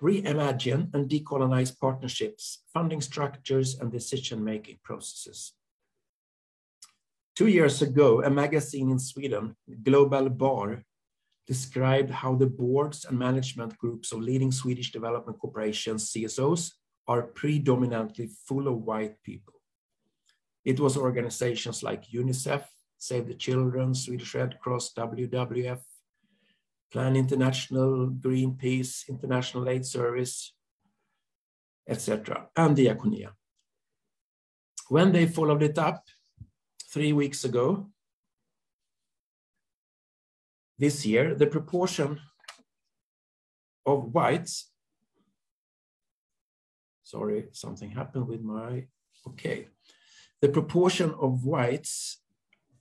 reimagine and decolonize partnerships, funding structures, and decision-making processes? 2 years ago, a magazine in Sweden, Global Bar, described how the boards and management groups of leading Swedish development corporations, CSOs, are predominantly full of white people. It was organizations like UNICEF, Save the Children, Swedish Red Cross, WWF, Plan International, Greenpeace, International Aid Service, etc., and Diakonia. When they followed it up 3 weeks ago, this year, the proportion of whites, sorry, something happened with my, okay. The proportion of whites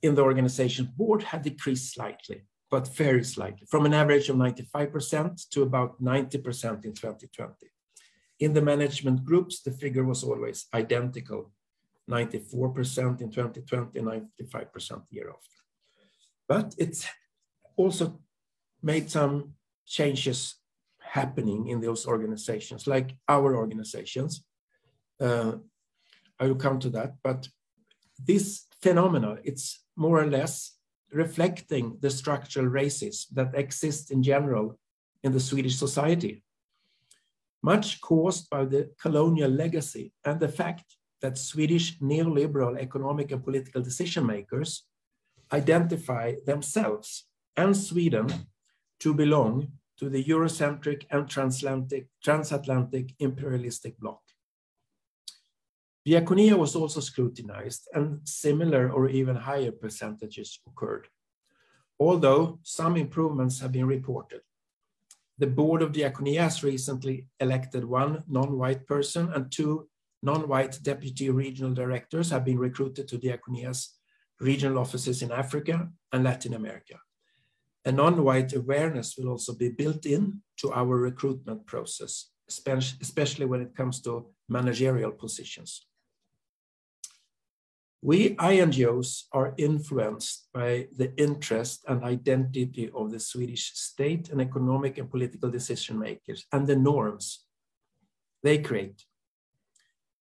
in the organization board had decreased slightly, but very slightly, from an average of 95% to about 90% in 2020. In the management groups, the figure was always identical, 94% in 2020, 95% year after. But it's also made some changes happening in those organizations, like our organizations. I will come to that, but this phenomenon, it's more or less reflecting the structural racism that exists in general in the Swedish society, much caused by the colonial legacy and the fact that Swedish neoliberal economic and political decision makers identify themselves and Sweden to belong to the Eurocentric and transatlantic imperialistic bloc. Diakonia was also scrutinized, and similar or even higher percentages occurred, although some improvements have been reported. The board of Diakonia has recently elected 1 non-white person, and 2 non-white deputy regional directors have been recruited to Diakonia's regional offices in Africa and Latin America. A non-white awareness will also be built in to our recruitment process, especially when it comes to managerial positions. We INGOs are influenced by the interest and identity of the Swedish state and economic and political decision makers and the norms they create.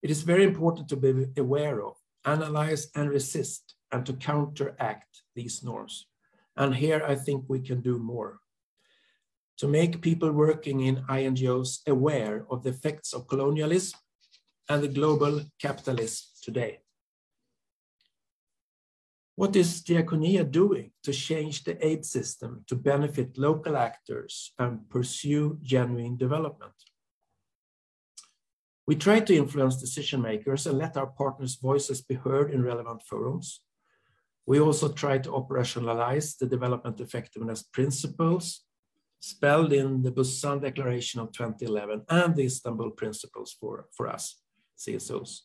It is very important to be aware of, analyze and resist, and to counteract these norms. And here I think we can do more. To make people working in INGOs aware of the effects of colonialism and the global capitalism today. What is Diakonia doing to change the aid system to benefit local actors and pursue genuine development? We try to influence decision makers and let our partners' voices be heard in relevant forums. We also try to operationalize the development effectiveness principles spelled in the Busan Declaration of 2011 and the Istanbul Principles for us, CSOs.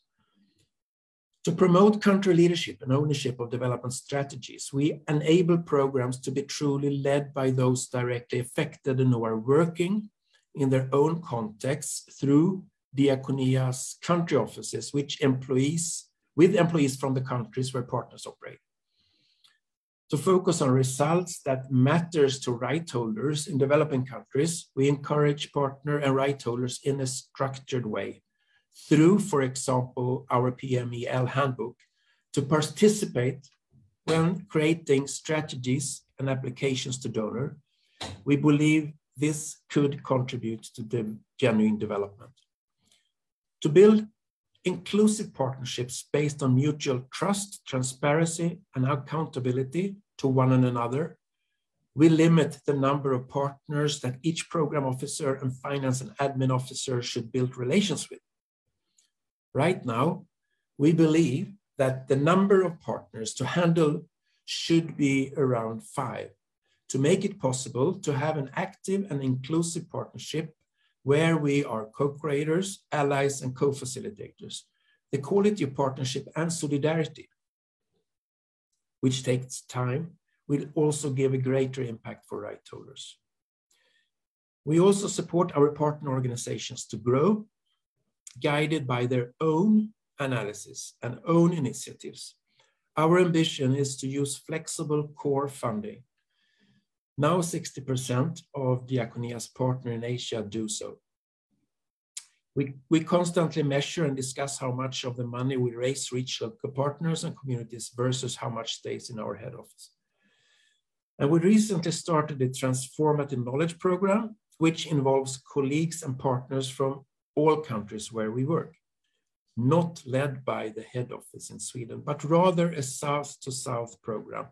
To promote country leadership and ownership of development strategies, we enable programs to be truly led by those directly affected and who are working in their own contexts through Diakonia's country offices, with employees from the countries where partners operate. To focus on results that matters to right holders in developing countries, we encourage partner and right holders in a structured way through, for example, our PMEL handbook, to participate when creating strategies and applications to donor, we believe this could contribute to the genuine development. To build inclusive partnerships based on mutual trust, transparency, and accountability to one another, we limit the number of partners that each program officer and finance and admin officer should build relations with. Right now, we believe that the number of partners to handle should be around 5 to make it possible to have an active and inclusive partnership where we are co-creators, allies, and co-facilitators. The quality of partnership and solidarity, which takes time, will also give a greater impact for right holders. We also support our partner organizations to grow, guided by their own analysis and own initiatives. Our ambition is to use flexible core funding. Now 60% of Diakonia's partners in Asia do so. We constantly measure and discuss how much of the money we raise reach local partners and communities versus how much stays in our head office. And we recently started a transformative knowledge program, which involves colleagues and partners from all countries where we work, not led by the head office in Sweden, but rather a south-to-south program.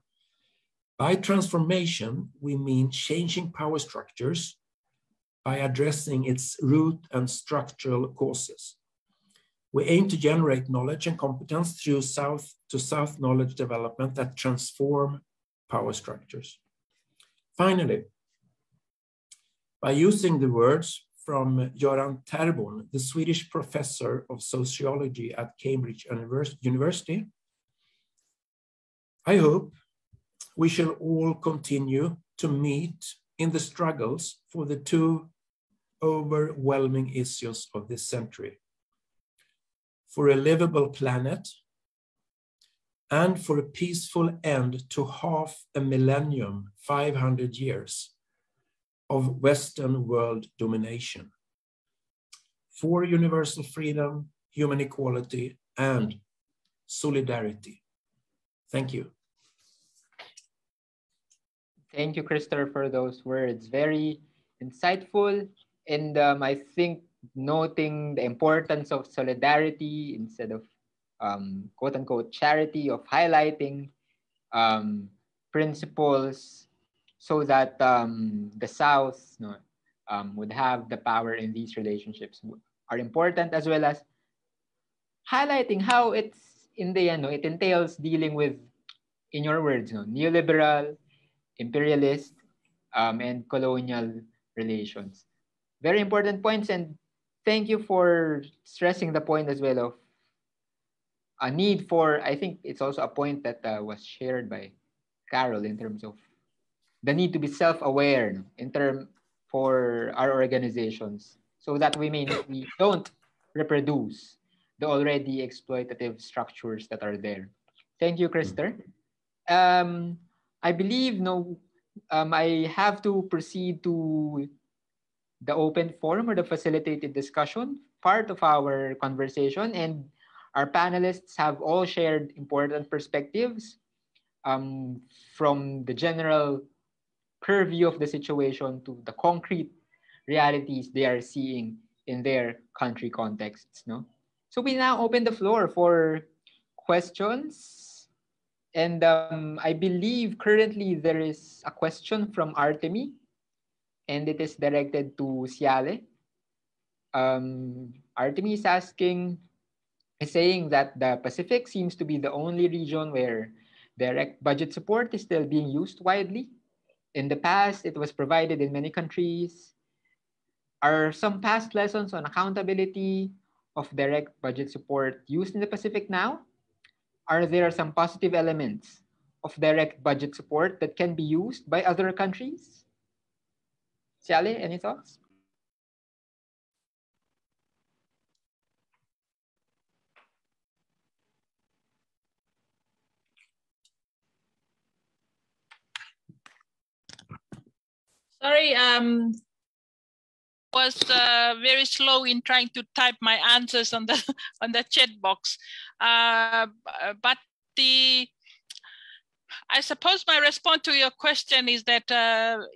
By transformation, we mean changing power structures by addressing its root and structural causes. We aim to generate knowledge and competence through south-to-south knowledge development that transform power structures. Finally, by using the words from Göran Terborn, the Swedish professor of sociology at Cambridge University, I hope we shall all continue to meet in the struggles for the 2 overwhelming issues of this century: for a livable planet and for a peaceful end to half a millennium, 500 years of Western world domination, for universal freedom, human equality, and solidarity. Thank you. Thank you, Christopher, for those words. Very insightful. And I think noting the importance of solidarity instead of quote unquote charity, of highlighting principles so that the South would have the power in these relationships are important, as well as highlighting how it's in the end, it entails dealing with, in your words, neoliberal, imperialist, and colonial relations. Very important points, and thank you for stressing the point as well of a need for, I think it's also a point that was shared by Carol in terms of the need to be self-aware for our organizations so that we don't reproduce the already exploitative structures that are there. Thank you, Krister. I believe I have to proceed to the open forum or the facilitated discussion part of our conversation, and our panelists have all shared important perspectives from the general purview of the situation to the concrete realities they are seeing in their country contexts. So we now open the floor for questions. And I believe currently there is a question from Artemi, and it is directed to Ciale. Artemi is saying that the Pacific seems to be the only region where direct budget support is still being used widely. In the past, it was provided in many countries. Are some past lessons on accountability of direct budget support used in the Pacific now? Are there some positive elements of direct budget support that can be used by other countries? Ciale, any thoughts? Sorry, was very slow in trying to type my answers on the chat box. But I suppose my response to your question is that the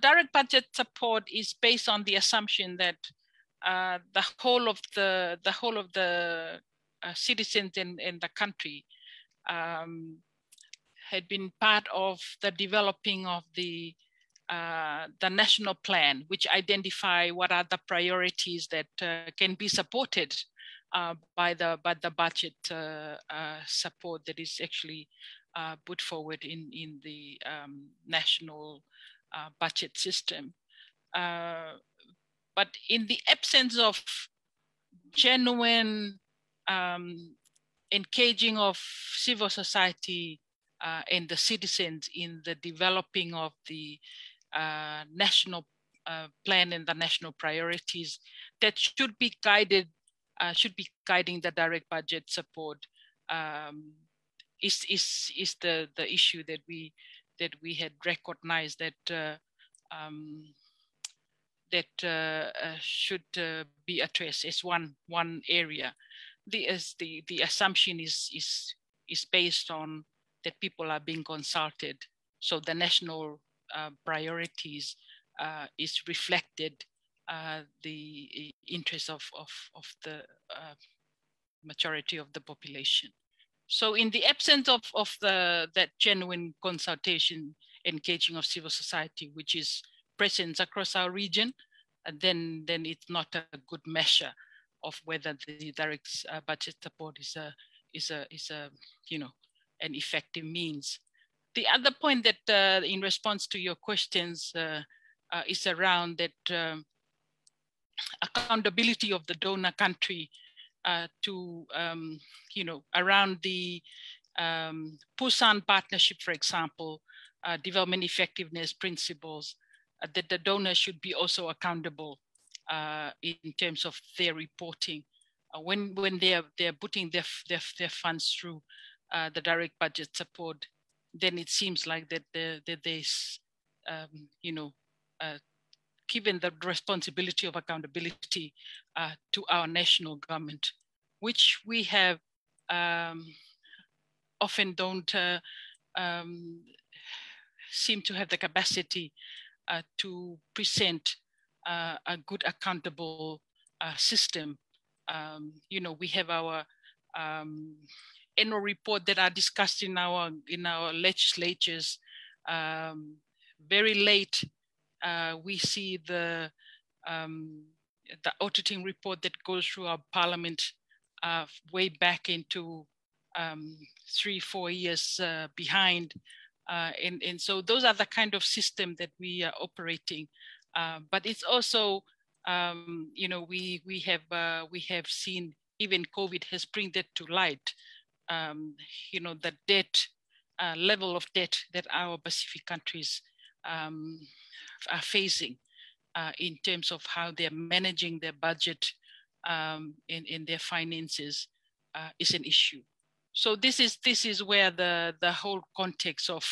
direct budget support is based on the assumption that the whole of the citizens in the country had been part of the developing of the national plan, which identify what are the priorities that can be supported by the budget support that is actually put forward in the national budget system. But in the absence of genuine engaging of civil society and the citizens in the developing of the national plan and the national priorities that should be guiding the direct budget support is the issue that we had recognized that should be addressed as one area. The assumption is based on that people are being consulted, so the national priorities is reflected the interests of the majority of the population. So in the absence of that genuine consultation, engaging of civil society, which is present across our region, then it's not a good measure of whether the direct budget support is a an effective means. The other point that in response to your questions is around that accountability of the donor country to around the Busan Partnership, for example, development effectiveness principles, that the donors should be also accountable in terms of their reporting when they're putting their funds through the direct budget support. Then it seems like that there's given the responsibility of accountability to our national government, which we have often don't seem to have the capacity to present a good accountable system. We have our annual report that are discussed in our legislatures. Very late, we see the auditing report that goes through our parliament way back into 3-4 years behind. And so those are the kind of system that we are operating. But it's also, we have seen even COVID has bring that to light. The debt, level of debt that our Pacific countries are facing in terms of how they're managing their budget in their finances is an issue. So this is where the whole context of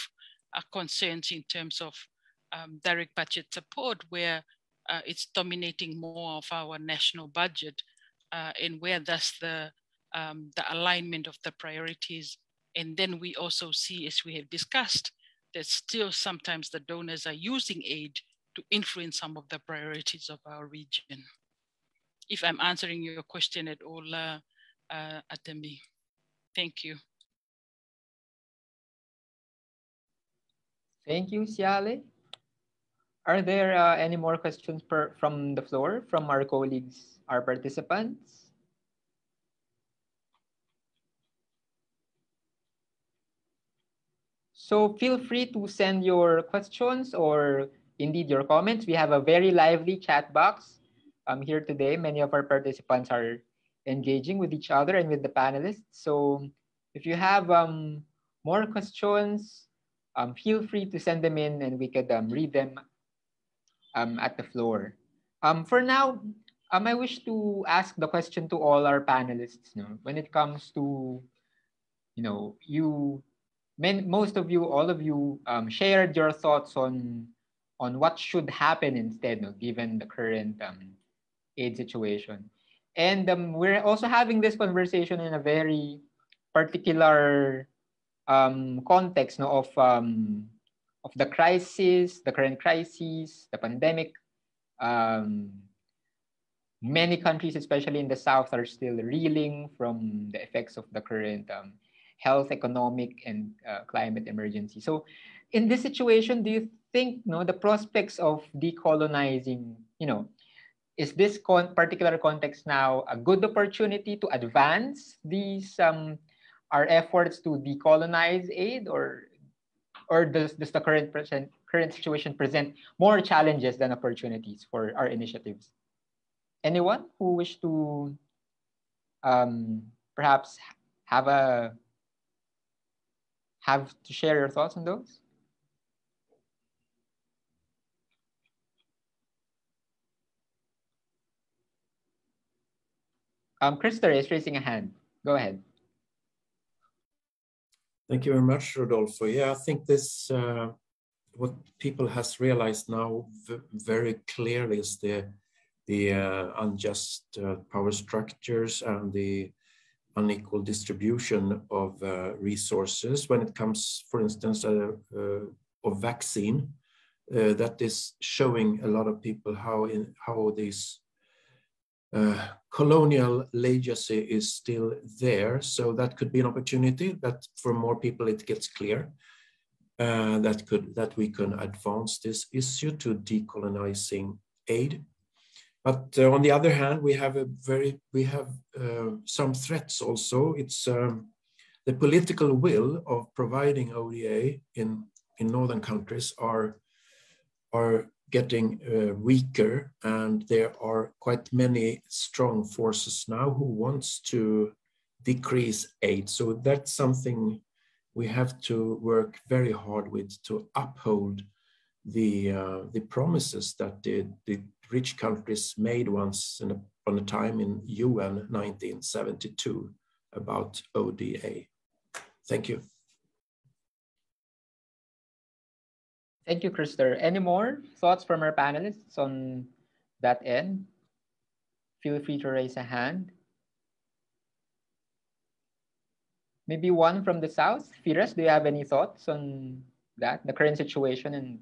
concerns in terms of direct budget support, where it's dominating more of our national budget, and where thus the alignment of the priorities. And then we also see, as we have discussed, that still sometimes the donors are using aid to influence some of the priorities of our region. If I'm answering your question at all, Atemi. Thank you. Thank you, Siale. Are there any more questions from the floor, from our colleagues, our participants? So feel free to send your questions or indeed your comments. We have a very lively chat box here today. Many of our participants are engaging with each other and with the panelists. So if you have more questions, feel free to send them in and we could read them at the floor. For now, I wish to ask the question to all our panelists. When it comes to, most of you, all of you shared your thoughts on what should happen instead, given the current aid situation. And we're also having this conversation in a very particular context of the crisis, the current crisis, the pandemic. Many countries, especially in the South, are still reeling from the effects of the current health, economic, and climate emergency. So in this situation, do you think the prospects of decolonizing, is this particular context now a good opportunity to advance these our efforts to decolonize aid, or does the current situation present more challenges than opportunities for our initiatives? Anyone who wish to perhaps have to share your thoughts on those? Krista is raising a hand. Go ahead. Thank you very much, Rodolfo. Yeah, I think this, what people has realized now very clearly is the unjust power structures and the unequal distribution of resources when it comes, for instance, of vaccine. That is showing a lot of people how this colonial legacy is still there. So that could be an opportunity that for more people it gets clear that we can advance this issue to decolonizing aid. But on the other hand, we have some threats also. It's the political will of providing ODA in northern countries are getting weaker, and there are quite many strong forces now who wants to decrease aid. So that's something we have to work very hard with to uphold the promises that the rich countries made once upon a time in UN 1972 about ODA. Thank you. Thank you, Krister. Any more thoughts from our panelists on that end? Feel free to raise a hand. Maybe one from the South. Firas, do you have any thoughts on that, the current situation and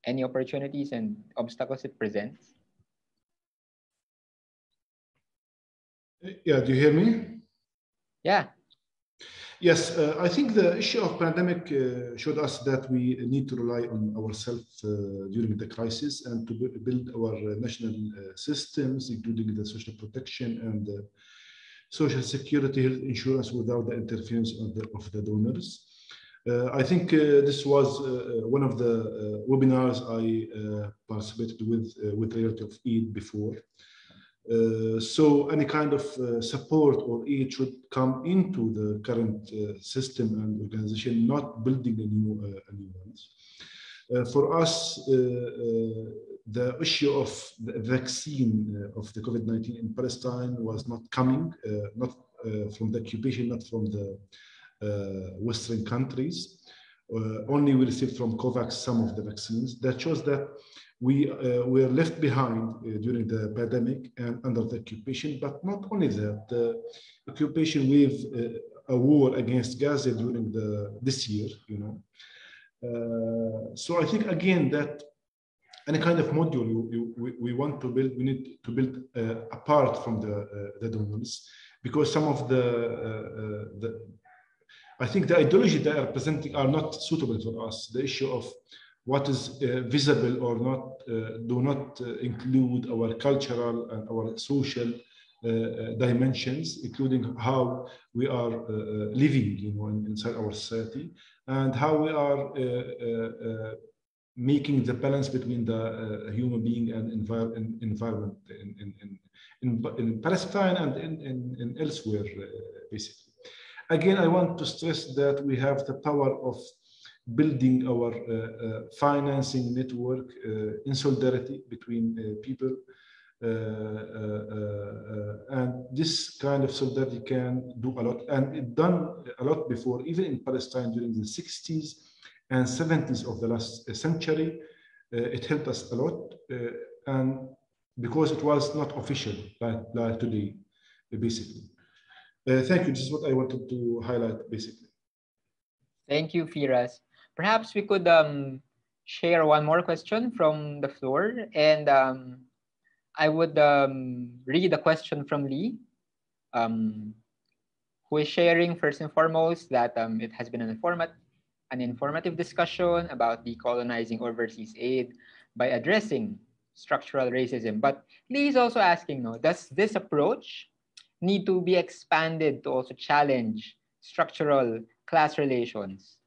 any opportunities and obstacles it presents? Yeah, do you hear me? Yeah. Yes, I think the issue of pandemic showed us that we need to rely on ourselves during the crisis and to build our national systems, including the social protection and social security health insurance without the interference of the donors. I think this was one of the webinars I participated with Rhetoric of aid before. So any kind of support or aid should come into the current system and organization, not building a new ones. For us, the issue of the vaccine of the COVID-19 in Palestine was not coming, not from the occupation, not from the Western countries. Only we received from COVAX some of the vaccines. That shows that we were left behind during the pandemic and under the occupation, but not only that, the occupation with a war against Gaza during this year, So I think again that any kind of module we want to build, we need to build apart from the donors, because some of I think the ideology they are presenting are not suitable for us. The issue of what is visible or not do not include our cultural and our social dimensions, including how we are living, inside our society, and how we are making the balance between the human being and environment in Palestine and in elsewhere, basically. Again, I want to stress that we have the power of building our financing network in solidarity between people. And this kind of solidarity can do a lot. And it done a lot before, even in Palestine during the 60s and 70s of the last century. It helped us a lot. And because it was not official like today, basically. Thank you. This is what I wanted to highlight, basically. Thank you, Firas. Perhaps we could share one more question from the floor, and I would read a question from Lee, who is sharing first and foremost that it has been an informative discussion about decolonizing overseas aid by addressing structural racism. But Lee is also asking, no, does this approach need to be expanded to also challenge structural class relations?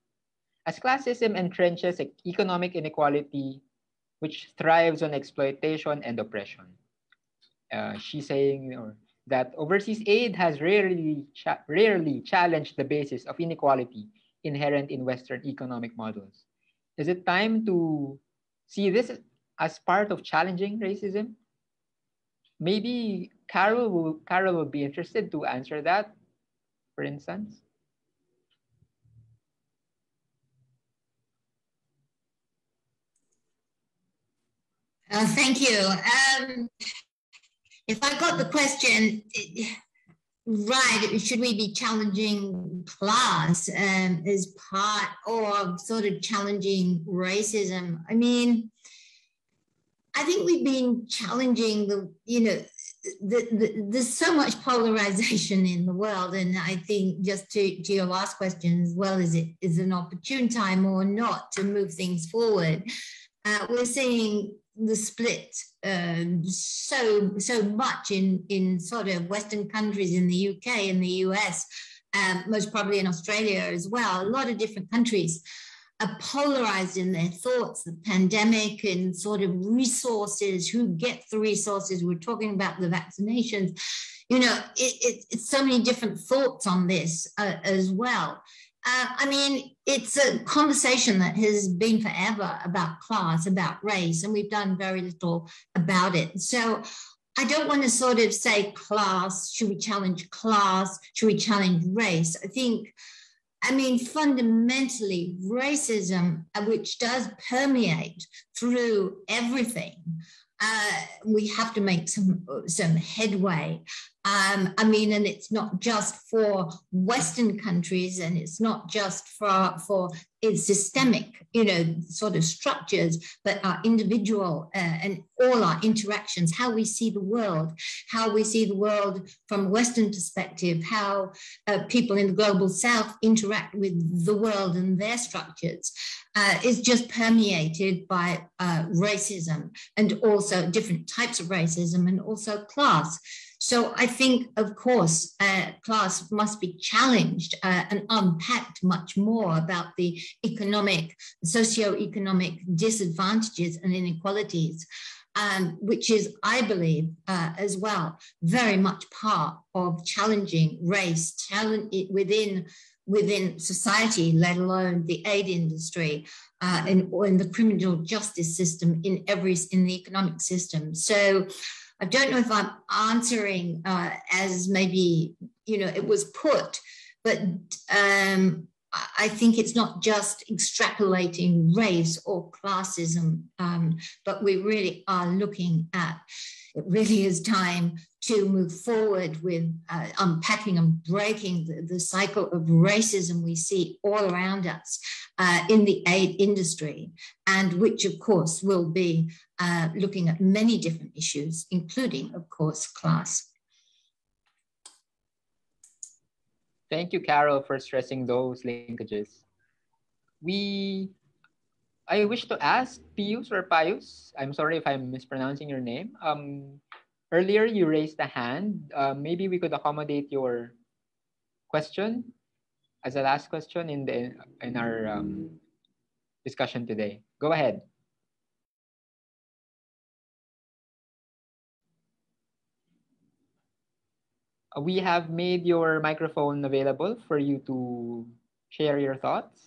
As classism entrenches economic inequality, which thrives on exploitation and oppression. She's saying that overseas aid has rarely challenged the basis of inequality inherent in Western economic models. Is it time to see this as part of challenging racism? Maybe Carol will be interested to answer that, for instance. Thank you. If I got the question right, should we be challenging class as part of sort of challenging racism? I mean, I think we've been challenging there's so much polarization in the world, and I think just to your last question as well, is it an opportune time or not to move things forward? We're seeing the split so much in sort of Western countries, in the UK, in the US, most probably in Australia as well. A lot of different countries are polarized in their thoughts, the pandemic and sort of resources, who gets the resources. We're talking about the vaccinations. You know, it's so many different thoughts on this as well. I mean, it's a conversation that has been forever about class, about race, and we've done very little about it. So I don't want to sort of say class, should we challenge class, should we challenge race? I mean, fundamentally, racism, which does permeate through everything, we have to make some headway. I mean, and it's not just for Western countries, and it's not just for it's systemic, you know, sort of structures, but our individual and all our interactions, how we see the world from a Western perspective, how people in the global South interact with the world and their structures is just permeated by racism, and also different types of racism, and also class. So I think, of course, class must be challenged and unpacked much more about the socio-economic disadvantages and inequalities, which is, I believe, as well, very much part of challenging race, within society, let alone the aid industry, or in the criminal justice system, in the economic system. So I don't know if I'm answering as maybe, you know, it was put, but I think it's not just extrapolating race or classism, but we really are looking at, it really is time to move forward with unpacking and breaking the cycle of racism we see all around us in the aid industry, and which, of course, will be looking at many different issues, including, of course, class. Thank you, Carol, for stressing those linkages. I wish to ask Pius or Pius, I'm sorry if I'm mispronouncing your name. Earlier, you raised a hand. Maybe we could accommodate your question as a last question in our discussion today. Go ahead. We have made your microphone available for you to share your thoughts.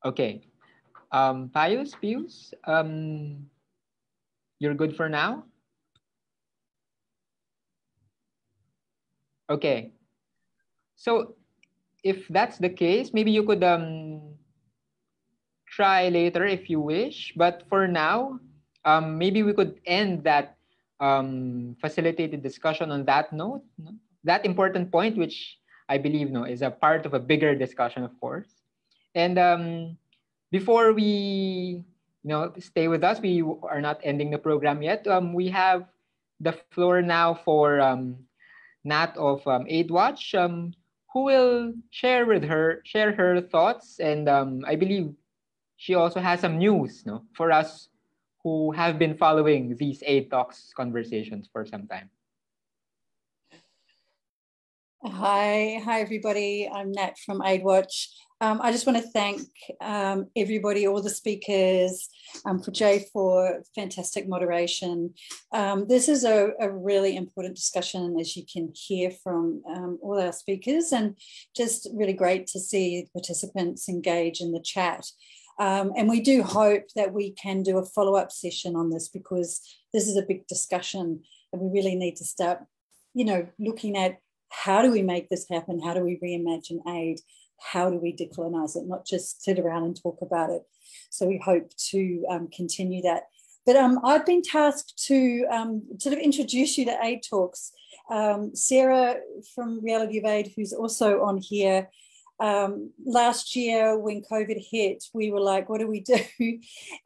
Okay. Pius, you're good for now? Okay. So if that's the case, maybe you could try later if you wish. But for now, maybe we could end that facilitated discussion on that note, no? That important point, which I believe is a part of a bigger discussion, of course. And before we stay with us, we are not ending the program yet. We have the floor now for Nat of Aid Watch, who will share her thoughts, and I believe she also has some news, for us who have been following these Aid Talks conversations for some time. Hi everybody. I'm Nat from Aid Watch. I just want to thank everybody, all the speakers, for Jay for fantastic moderation. This is a really important discussion, as you can hear from all our speakers, and just really great to see participants engage in the chat. And we do hope that we can do a follow-up session on this, because this is a big discussion and we really need to start, looking at how do we make this happen? How do we reimagine aid? How do we decolonize it? Not just sit around and talk about it. So we hope to continue that. But I've been tasked to sort of introduce you to Aid Talks. Sarah from Reality of Aid, who's also on here, last year when COVID hit, we were like, what do we do?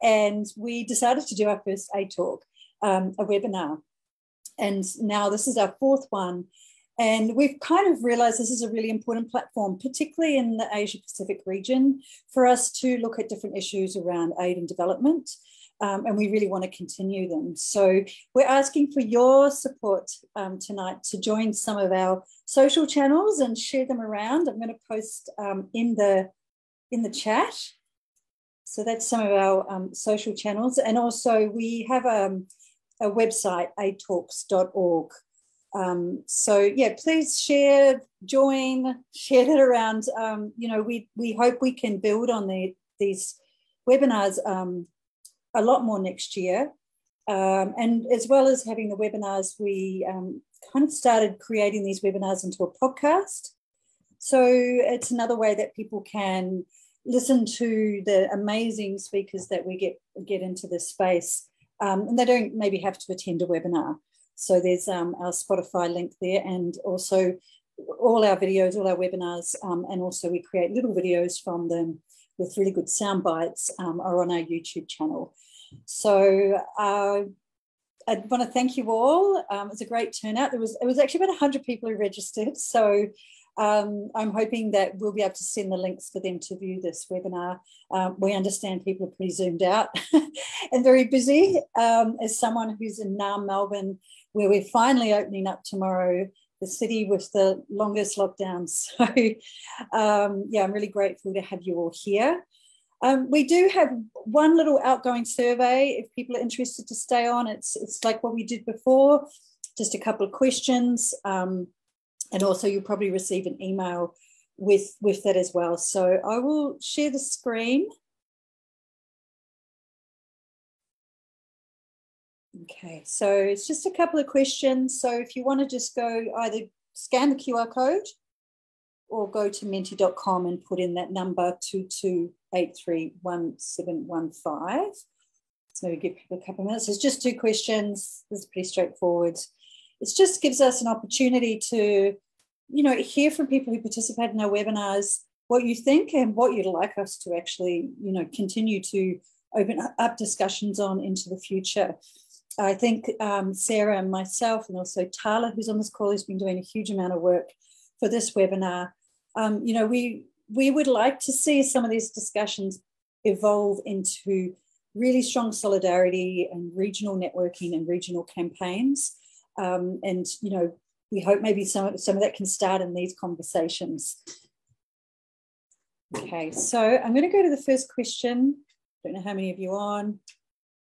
And we decided to do our first Aid Talk, a webinar. And now this is our fourth one. And we've kind of realized this is a really important platform, particularly in the Asia Pacific region, for us to look at different issues around aid and development. And we really want to continue them. So we're asking for your support tonight to join some of our social channels and share them around. I'm going to post in the chat. So that's some of our social channels. And also we have a website, aidtalks.org. So yeah, please share, join, share that around. We hope we can build on these webinars a lot more next year. And as well as having the webinars, we kind of started creating these webinars into a podcast. So it's another way that people can listen to the amazing speakers that we get into this space. And they don't maybe have to attend a webinar. So there's our Spotify link there, and also all our videos, all our webinars, and also we create little videos from them with really good sound bites are on our YouTube channel. So I want to thank you all. It was a great turnout. It was actually about 100 people who registered. So I'm hoping that we'll be able to send the links for them to view this webinar. We understand people are pretty zoomed out and very busy. As someone who's in Nam, Melbourne, where we're finally opening up tomorrow, the city with the longest lockdown. So yeah, I'm really grateful to have you all here. We do have one little outgoing survey if people are interested to stay on. It's like what we did before, just a couple of questions. And also you'll probably receive an email with that as well. So I will share the screen. Okay, so it's just a couple of questions. So if you want to just go either scan the QR code or go to menti.com and put in that number 22831715. So maybe give people a couple of minutes. It's just two questions. This is pretty straightforward. It just gives us an opportunity to, hear from people who participate in our webinars, what you think and what you'd like us to actually, continue to open up discussions on into the future. I think Sarah and myself, and also Tala, who's on this call, has been doing a huge amount of work for this webinar. We would like to see some of these discussions evolve into really strong solidarity and regional networking and regional campaigns. And we hope maybe some of that can start in these conversations. Okay, so I'm going to go to the first question. Don't know how many of you are on.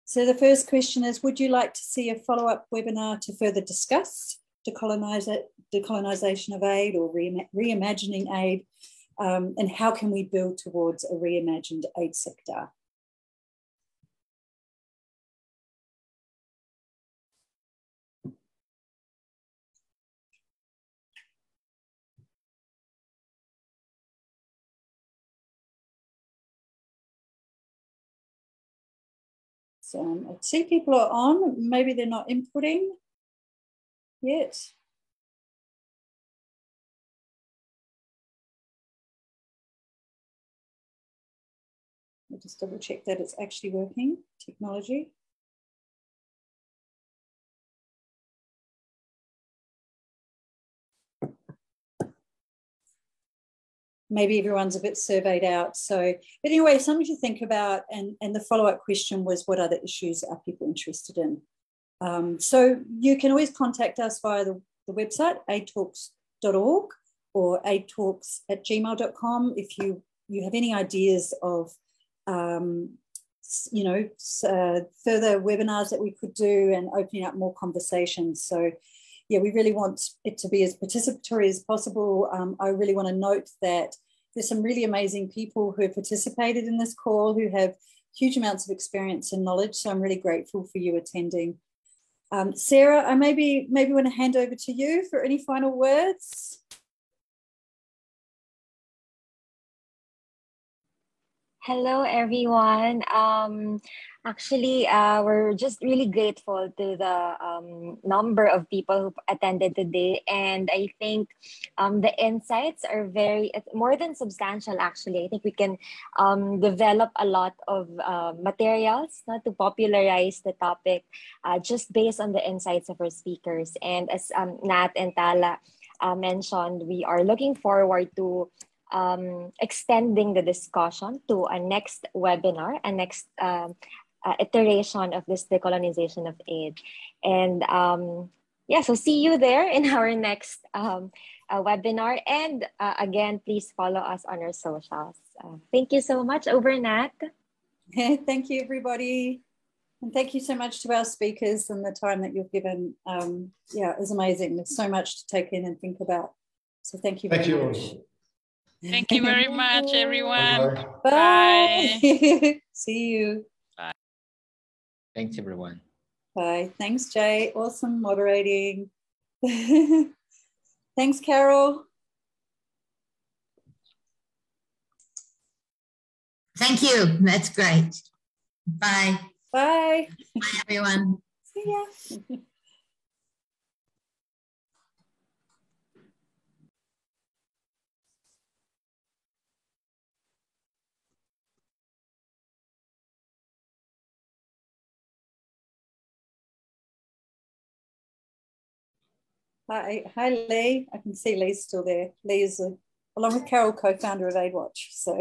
So the first question is, would you like to see a follow-up webinar to further discuss decolonization of aid or reimagining aid, and how can we build towards a reimagined aid sector? I see people are on. Maybe they're not inputting yet. I'll just double check that it's actually working, technology. Maybe everyone's a bit surveyed out. So, but anyway, something to think about. And the follow-up question was, what other issues are people interested in? So you can always contact us via the website, aidtalks.org or aidtalks@gmail.com if you have any ideas of, you know, further webinars that we could do and opening up more conversations. So yeah, we really want it to be as participatory as possible. I really want to note that there's some really amazing people who have participated in this call who have huge amounts of experience and knowledge. So I'm really grateful for you attending. Sarah, I maybe want to hand over to you for any final words. Hello, everyone. Actually, we're just really grateful to the number of people who attended today. And I think the insights are more than substantial, actually. I think we can develop a lot of materials to popularize the topic just based on the insights of our speakers. And as Nat and Tala mentioned, we are looking forward to extending the discussion to a next webinar, a next iteration of this decolonization of aid. And yeah, so see you there in our next webinar. And again, please follow us on our socials. Thank you so much. Over, Nat. Thank you, everybody. And thank you so much to our speakers and the time that you've given. Yeah, it was amazing. There's so much to take in and think about. So thank you very much. Thank you very much, everyone. Bye. Bye. See you. Bye. Thanks, everyone. Bye. Thanks, Jay. Awesome moderating. Thanks, Carol. Thank you. That's great. Bye. Bye. Bye, everyone. See ya. Hi, Lee. I can see Lee's still there. Lee is, along with Carol, co-founder of AIIB. So